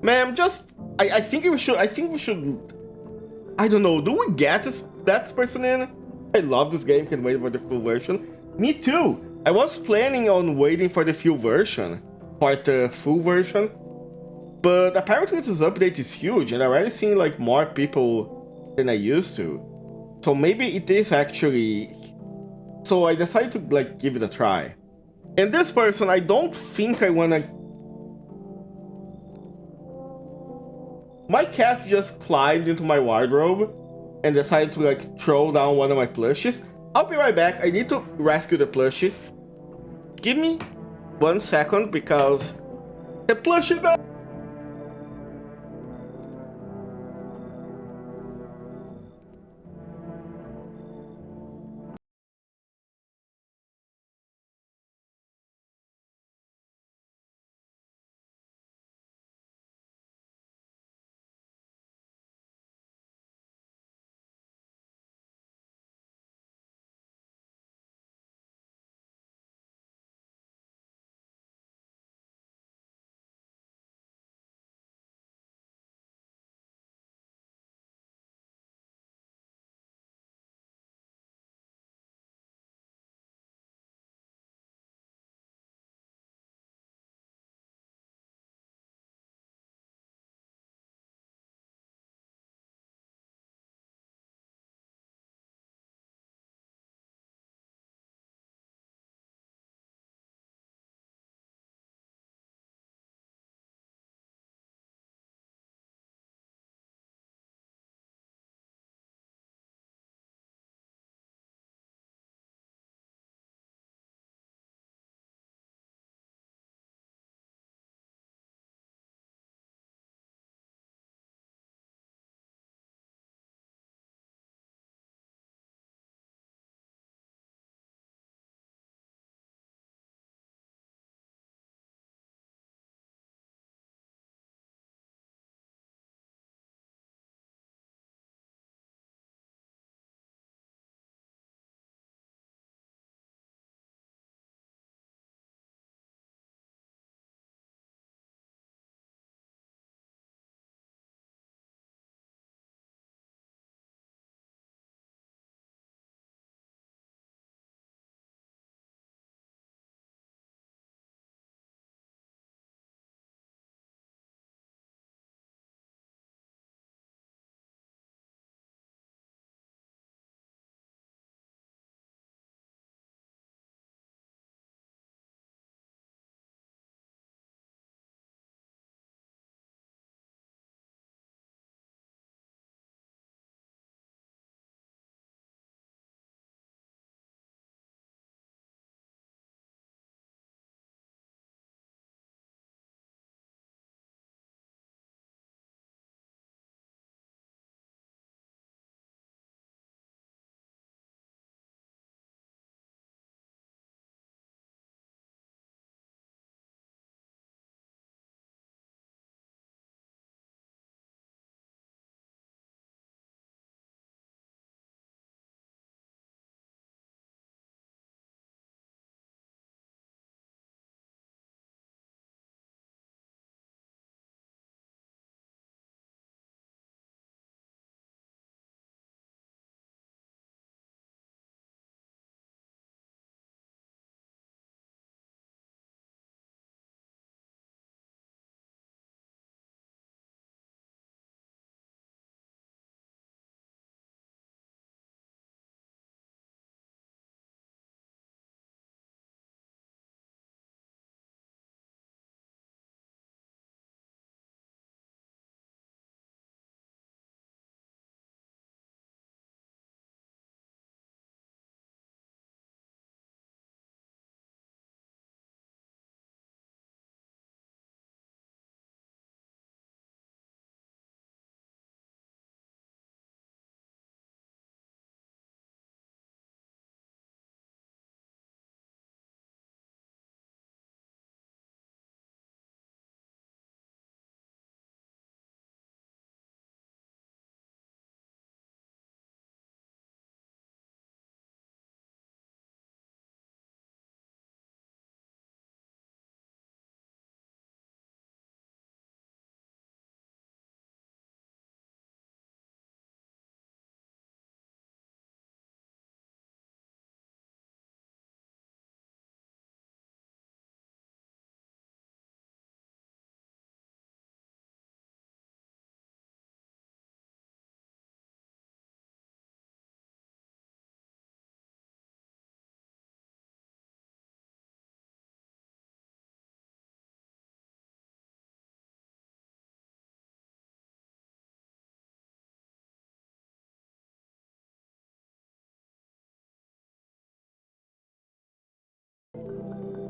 Ma'am, just I think we should I don't know, do we get that person in? I love this game, can't wait for the full version. Me too! I was planning on waiting for the full version, full version, but apparently this update is huge and I already seen like more people than I used to. So maybe it is actually... So I decided to like give it a try. And this person, I don't think I wanna... My cat just climbed into my wardrobe and decided to like throw down one of my plushies. I'll be right back. I need to rescue the plushie. Give me 1 second because the plushie...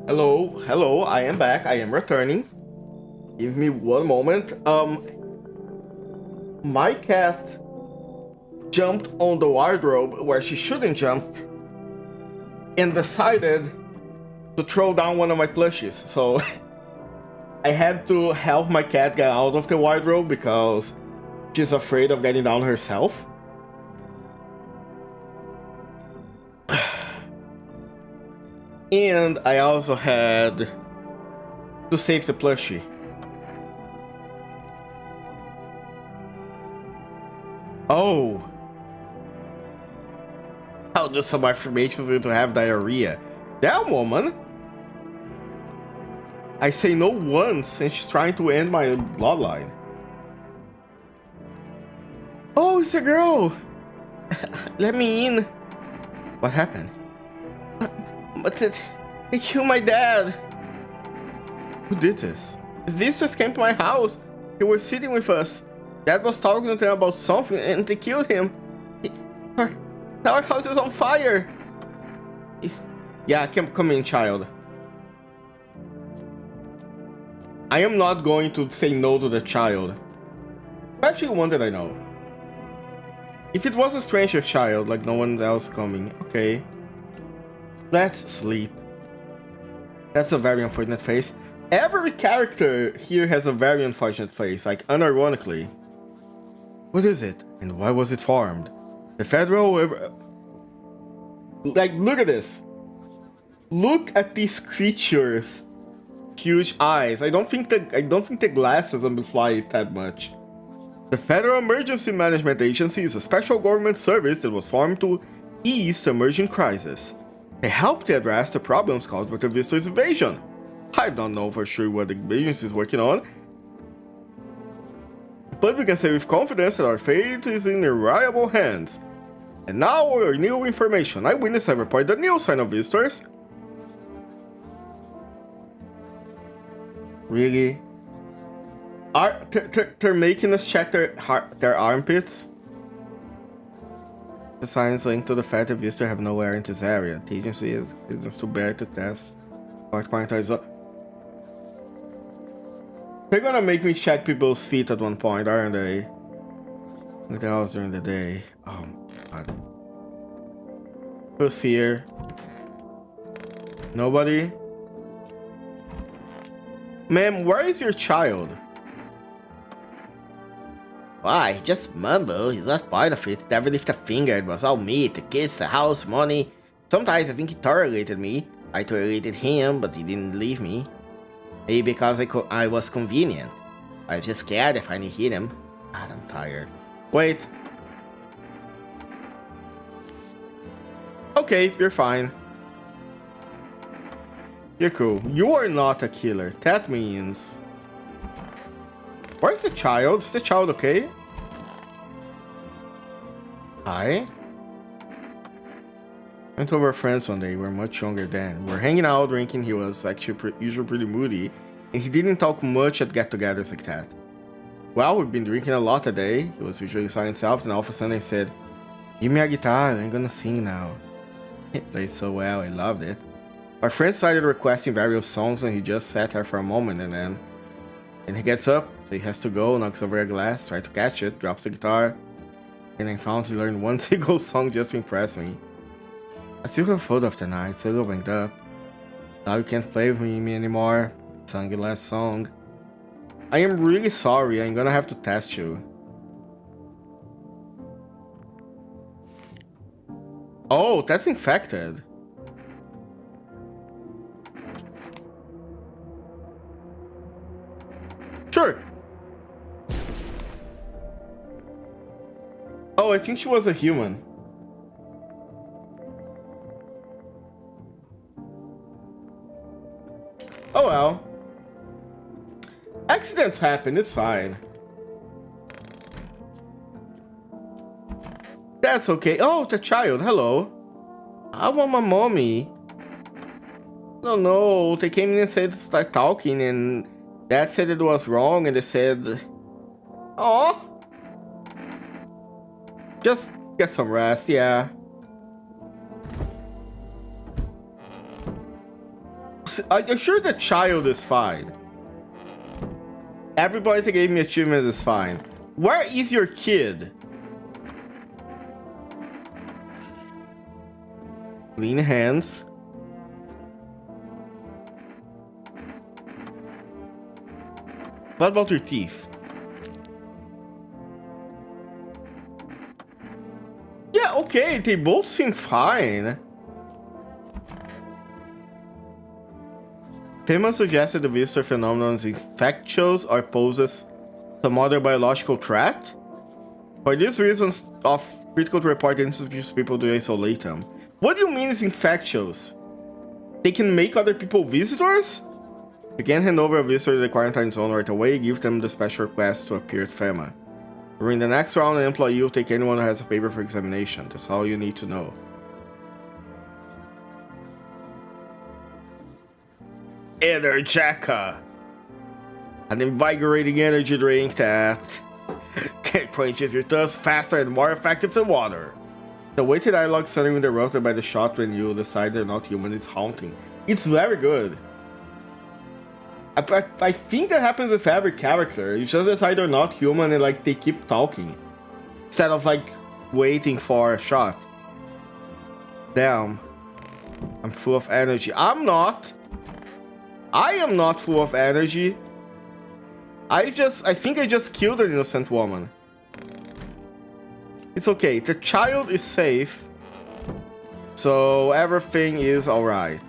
Hello, hello, I am back. I am returning. Give me one moment. My cat jumped on the wardrobe where she shouldn't jump and decided to throw down one of my plushies. So I had to help my cat get out of the wardrobe because she's afraid of getting down herself. And I also had to save the plushie. Oh. I'll do some affirmations for you to have diarrhea. That woman. I say no once and she's trying to end my bloodline. Oh, it's a girl. Let me in. What happened? But they killed my dad. Who did this? Visitors came to my house. They were sitting with us. Dad was talking to them about something and they killed him. Our house is on fire. Yeah, come in, child. I am not going to say no to the child. Actually, one that I know. If it was a stranger child, like no one else coming, okay. Let's sleep. That's a very unfortunate face. Every character here has a very unfortunate face, like unironically. What is it? And why was it formed? The federal... Like, look at this. Look at these creatures. Huge eyes. I don't think the glasses amplify it that much. The Federal Emergency Management Agency is a special government service that was formed to ease the emerging crisis. They help to address the problems caused by the visitor's invasion. I don't know for sure what the agency is working on, but we can say with confidence that our fate is in reliable hands. And now our new information. Eyewitness have reported a new sign of visitors. Really? They're making us check their armpits? The signs linked to the fact that visitors have nowhere in this area. The agency is citizens to bear the test. They're gonna make me check people's feet at one point, aren't they? Like the house during the day. Oh god. Who's here? Nobody? Ma'am, where is your child? Why, he just mumbled. He's not part of it. Never lift a finger. It was all me. The kiss, the house, money. Sometimes I think he tolerated me. I tolerated him, but he didn't leave me. Maybe because I was convenient. I was just scared if I didn't hit him. God, I'm tired. Wait. Okay, you're fine. You're cool. You are not a killer. That means... Where's the child? Is the child okay? Hi. Went over friends one day. We're much younger then. We're hanging out, drinking. He was actually usually pretty moody. And he didn't talk much at get-togethers like that. Well, we've been drinking a lot today. He was usually silent self, and all of a sudden I said, "Give me a guitar, I'm gonna sing now." He played so well, I loved it. Our friend started requesting various songs, and he just sat there for a moment, and then he gets up, so he has to go, knocks over a glass, tries to catch it, drops the guitar, and I found he learned one single song just to impress me. I still have a photo of the night, still banged up. Now you can't play with me anymore. Sung the last song. I am really sorry, I'm gonna have to test you. Oh, that's infected. Sure. Oh, I think she was a human. Oh well. Accidents happen, it's fine. That's okay. Oh, the child, hello. I want my mommy. No, they came in and said start talking, and Dad said it was wrong, and they said, "Oh, just get some rest, yeah." I'm sure the child is fine. Everybody that gave me achievement is fine. Where is your kid? Clean hands. What about your teeth? Yeah, okay, they both seem fine. Pema suggested the visitor phenomenon infectious or poses some other biological threat. For these reasons of critical to report insuspicious people to isolate them. What do you mean it's infectious? They can make other people visitors? You can hand over a visitor to the quarantine zone right away, give them the special request to appear at FEMA. During the next round, an employee will take anyone who has a paper for examination. That's all you need to know. Energica! An invigorating energy drink that quenches your thirst faster and more effective than water. The weighted dialogue suddenly interrupted by the shot when you decide they're not human is haunting. It's very good. I think that happens with every character. You just decide they're not human and like they keep talking. Instead of like waiting for a shot. Damn. I'm full of energy. I'm not. I am not full of energy. I think I just killed an innocent woman. It's okay. The child is safe. So everything is alright.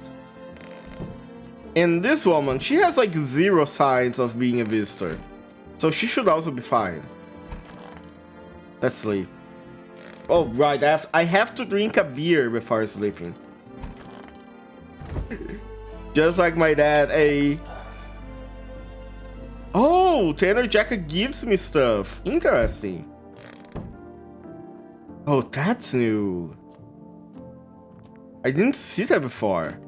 And this woman, she has like 0 signs of being a visitor. So she should also be fine. Let's sleep. Oh, right. I have to drink a beer before sleeping. Just like my dad, Oh, the Energica gives me stuff. Interesting. Oh, that's new. I didn't see that before.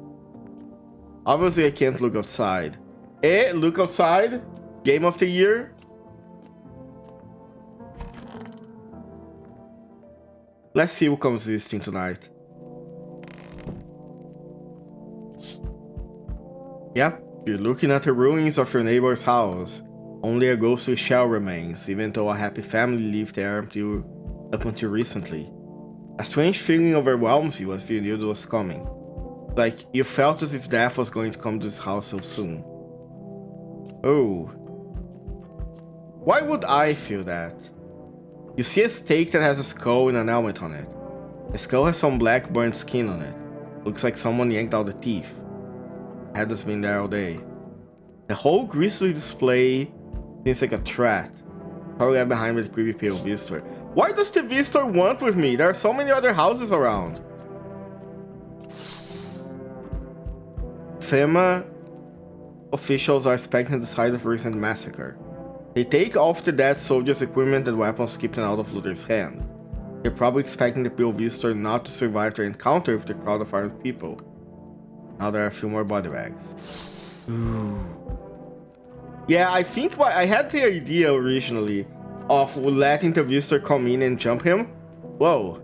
Obviously, I can't look outside. Look outside. Game of the year. Let's see who comes visiting tonight. Yep, you're looking at the ruins of your neighbor's house. Only a ghostly shell remains, even though a happy family lived there up until recently. A strange feeling overwhelms you as you knew it was coming. Like, you felt as if death was going to come to this house so soon. Oh. Why would I feel that? You see a stake that has a skull and an helmet on it. The skull has some black burnt skin on it. Looks like someone yanked out the teeth. The head has been there all day. The whole grisly display seems like a threat. Probably behind the creepy pale visitor. Why does the visitor want with me? There are so many other houses around. FEMA officials are expecting the site of a recent massacre. They take off the dead soldiers' equipment and weapons skipping out of looters' hand. They're probably expecting the pale visitor not to survive their encounter with the crowd of armed people. Now there are a few more body bags. Ooh. Yeah, I think I had the idea originally of letting the visitor come in and jump him. Whoa.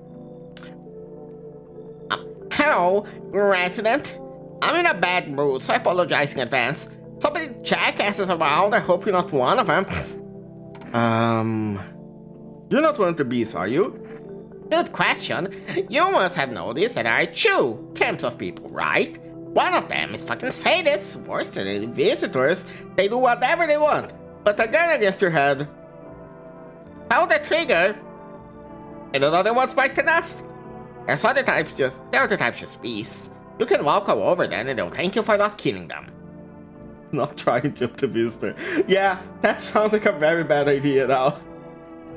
Hello, resident. I'm in a bad mood, so I apologize in advance. So many jackasses around, I hope you're not one of them. You're not one of the beasts, are you? Good question. You must have noticed that there are 2 camps of people, right? One of them is fucking sadists, worse than any visitors. They do whatever they want. But a gun against your head. Pull the trigger. And another one's bite the dust. There's other types just peace. You can walk all over them and they'll thank you for not killing them. Not trying to jump the visitor. Yeah, that sounds like a very bad idea now.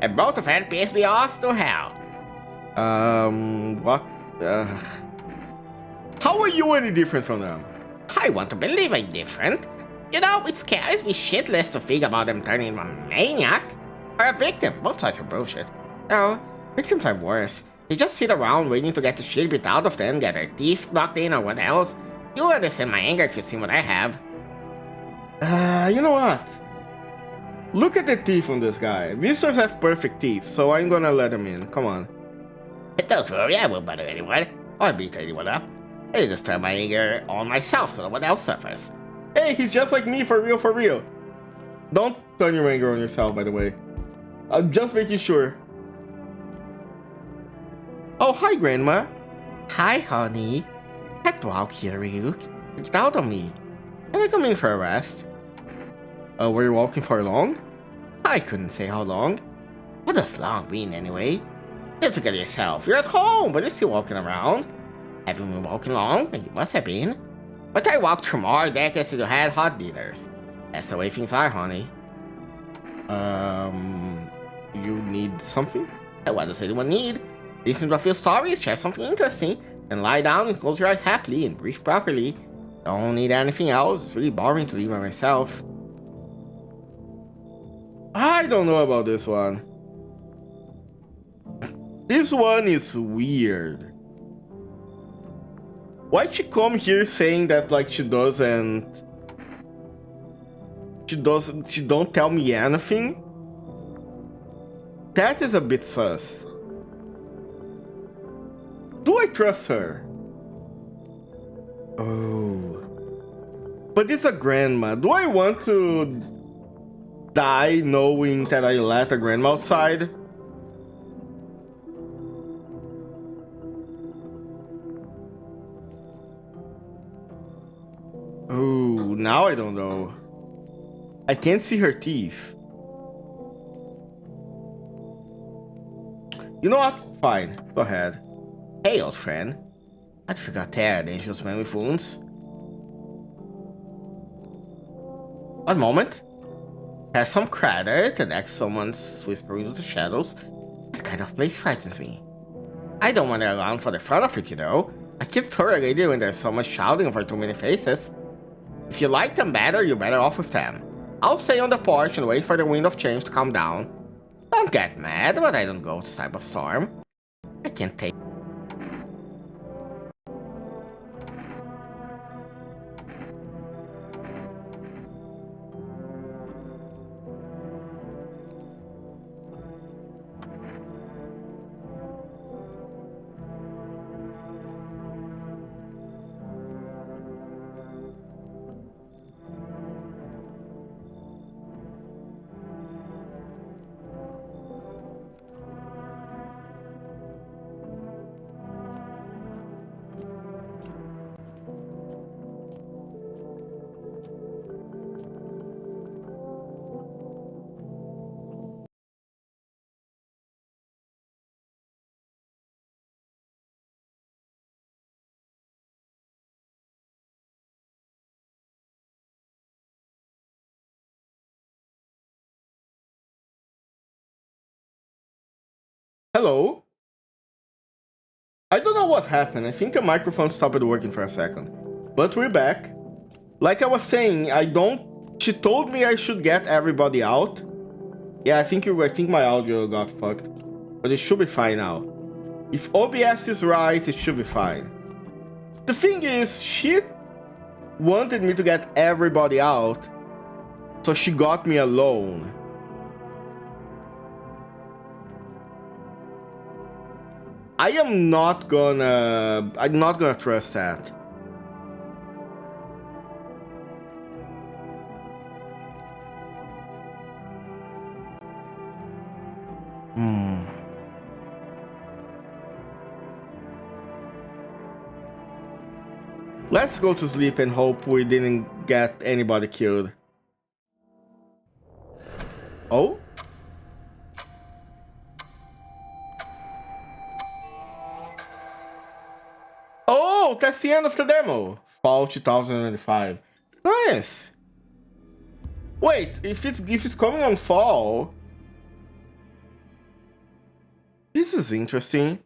And both of them piss me off to hell. What? How are you any different from them? I want to believe I'm different. You know, it scares me shitless to think about them turning into a maniac. Or a victim. Both sides are bullshit. No, victims are worse. They just sit around waiting to get the shit beat out of them, get their teeth knocked in or what else. You'll understand my anger if you see what I have. You know what? Look at the teeth on this guy. Visitors have perfect teeth, so I'm gonna let him in. Come on. Don't worry, I won't bother anyone. Or beat anyone up. I just turn my anger on myself so no one else suffers. Hey, he's just like me, for real, for real. Don't turn your anger on yourself, by the way. I'm just making sure. Oh, hi, Grandma. Hi, honey. That dog here really kicked out on me. Can I come in for a rest? Were you walking for long? I couldn't say how long. What does long mean, anyway? Just look at yourself. You're at home, but you're still walking around. Have you been walking long? You must have been. But I walked through more decades and you had hot dinners. That's the way things are, honey. You need something? What does anyone need? Listen to a few stories, share something interesting, and lie down and close your eyes happily and breathe properly. Don't need anything else. It's really boring to leave by myself. I don't know about this one. This one is weird. Why'd she come here saying that like she don't tell me anything? That is a bit sus. Do I trust her? Oh. But it's a grandma. Do I want to die knowing that I let a grandma outside? Oh, now I don't know. I can't see her teeth. You know what? Fine. Go ahead. Hey, old friend. I forgot Hare, the angel's man with wounds. One moment. There's some credit, and next someone's whispering into the shadows. That kind of place frightens me. I don't wander around for the fun of it, you know. I can't tolerate it when there's so much shouting over too many faces. If you like them better, you're better off with them. I'll stay on the porch and wait for the wind of change to calm down. Don't get mad, but I don't go this type of storm. I can't take. Hello? I don't know what happened. I think the microphone stopped working for a second. But we're back. Like I was saying, she told me I should get everybody out. Yeah, I think my audio got fucked. But it should be fine now. If OBS is right, it should be fine. The thing is, she wanted me to get everybody out, so she got me alone. I'm not gonna trust that. Let's go to sleep and hope we didn't get anybody killed. Oh? Oh, that's the end of the demo. Fall 2005. Nice. Wait, if it's coming on fall, this is interesting.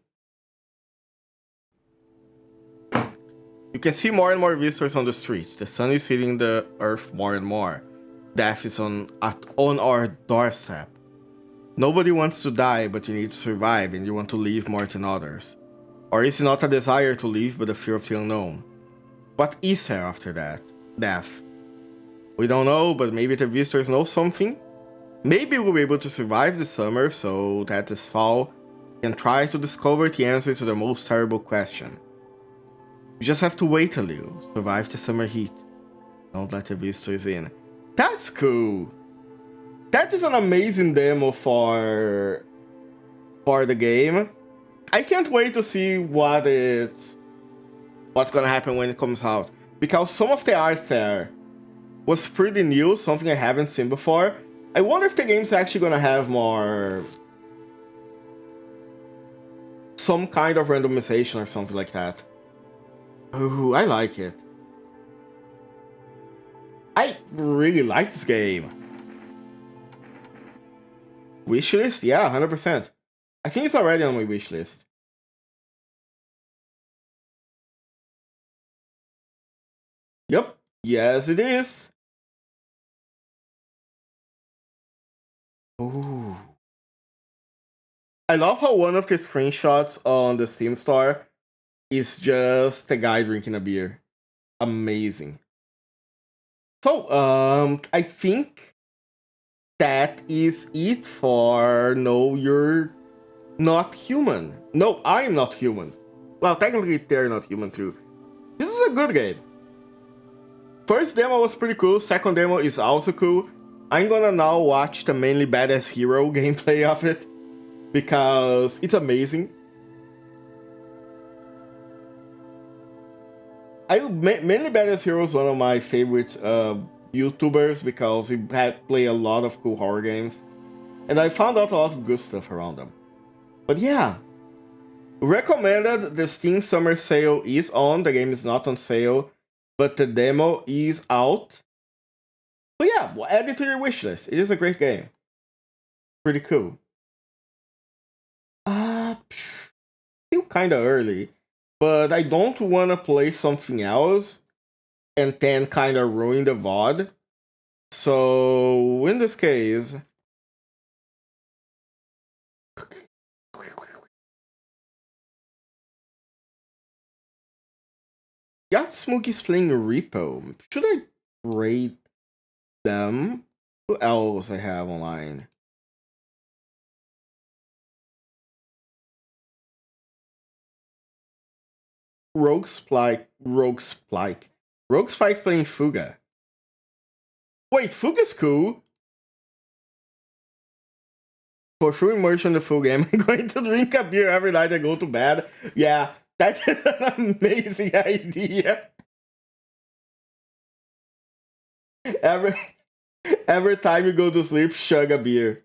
You can see more and more visitors on the streets. The sun is hitting the earth more and more. Death is on our doorstep. Nobody wants to die, but you need to survive, and you want to live more than others. Or is it not a desire to live, but a fear of the unknown? What is there after that? Death. We don't know, but maybe the visitors know something? Maybe we'll be able to survive the summer, so that this fall we can try to discover the answer to the most terrible question. You just have to wait a little. Survive the summer heat. Don't let the visitors in. That's cool. That is an amazing demo for the game. I can't wait to see what's gonna happen when it comes out. Because some of the art there was pretty new, something I haven't seen before. I wonder if the game's actually gonna have more... some kind of randomization or something like that. Ooh, I like it. I really like this game. Wishlist? Yeah, 100%. I think it's already on my wishlist. Yep. Yes, it is. Ooh. I love how one of the screenshots on the Steam store is just a guy drinking a beer. Amazing. So, I think that is it for No, You're Not Human. No, I'm not human. Well, technically they're not human too. This is a good game. First demo was pretty cool, second demo is also cool. I'm gonna now watch the Mainly Badass Hero gameplay of it, because it's amazing. Mainly Badass Hero is one of my favorite YouTubers because he play a lot of cool horror games. And I found out a lot of good stuff around them. But yeah, recommended. The Steam Summer Sale is on. The game is not on sale, but the demo is out. So yeah, add it to your wishlist. It is a great game. Pretty cool. Still kind of early, but I don't want to play something else and then kind of ruin the VOD. So in this case, Yatsmuk is playing Repo. Should I rate them? Who else I have online? Rogue Spike playing Fuga. Wait, Fuga's cool. For full immersion in the full game, I'm going to drink a beer every night I go to bed. Yeah, that is an amazing idea. Every time you go to sleep, chug a beer.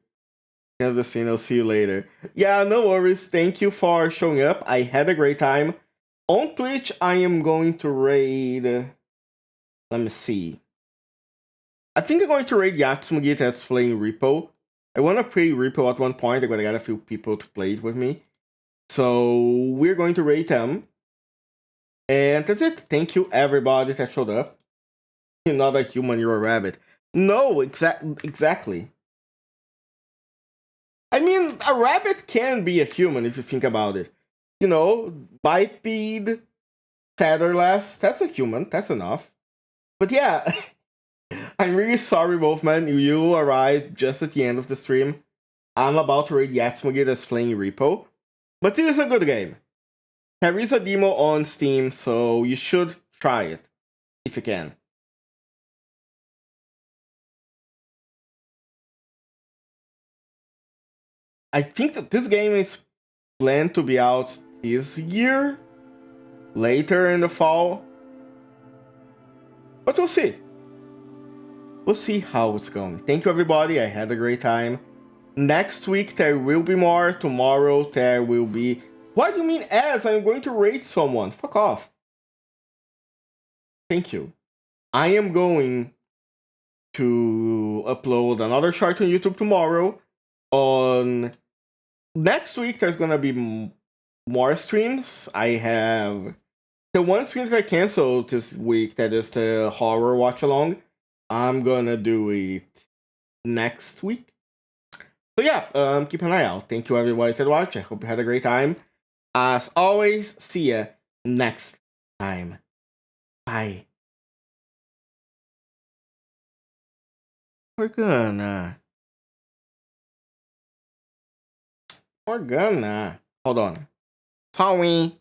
End of the scene, I'll see you later. Yeah, no worries. Thank you for showing up. I had a great time. On Twitch, I am going to raid... Let me see. I think I'm going to raid Yatsumugi that's playing Repo. I want to play Repo at one point. I'm going to get a few people to play it with me. So we're going to rate them. And that's it. Thank you, everybody that showed up. You're not a human, you're a rabbit. No, exactly. I mean, a rabbit can be a human if you think about it. You know, biped, featherless, that's a human, that's enough. But yeah, I'm really sorry, Wolfman, you arrived just at the end of the stream. I'm about to raid Yatsumugi that's playing Repo. But it is a good game. There is a demo on Steam, so you should try it, if you can. I think that this game is planned to be out this year, later in the fall. But we'll see. We'll see how it's going. Thank you, everybody. I had a great time. Next week, there will be more. Tomorrow, there will be... What do you mean as? I'm going to rate someone. Fuck off. Thank you. I am going to upload another short on YouTube tomorrow. On next week, there's gonna be more streams. I have the one stream that I canceled this week, that is the horror watch along. I'm gonna do it next week. So yeah, keep an eye out. Thank you, everybody, that watched. I hope you had a great time. As always, see ya next time. Bye. We're gonna... Hold on. Sorry.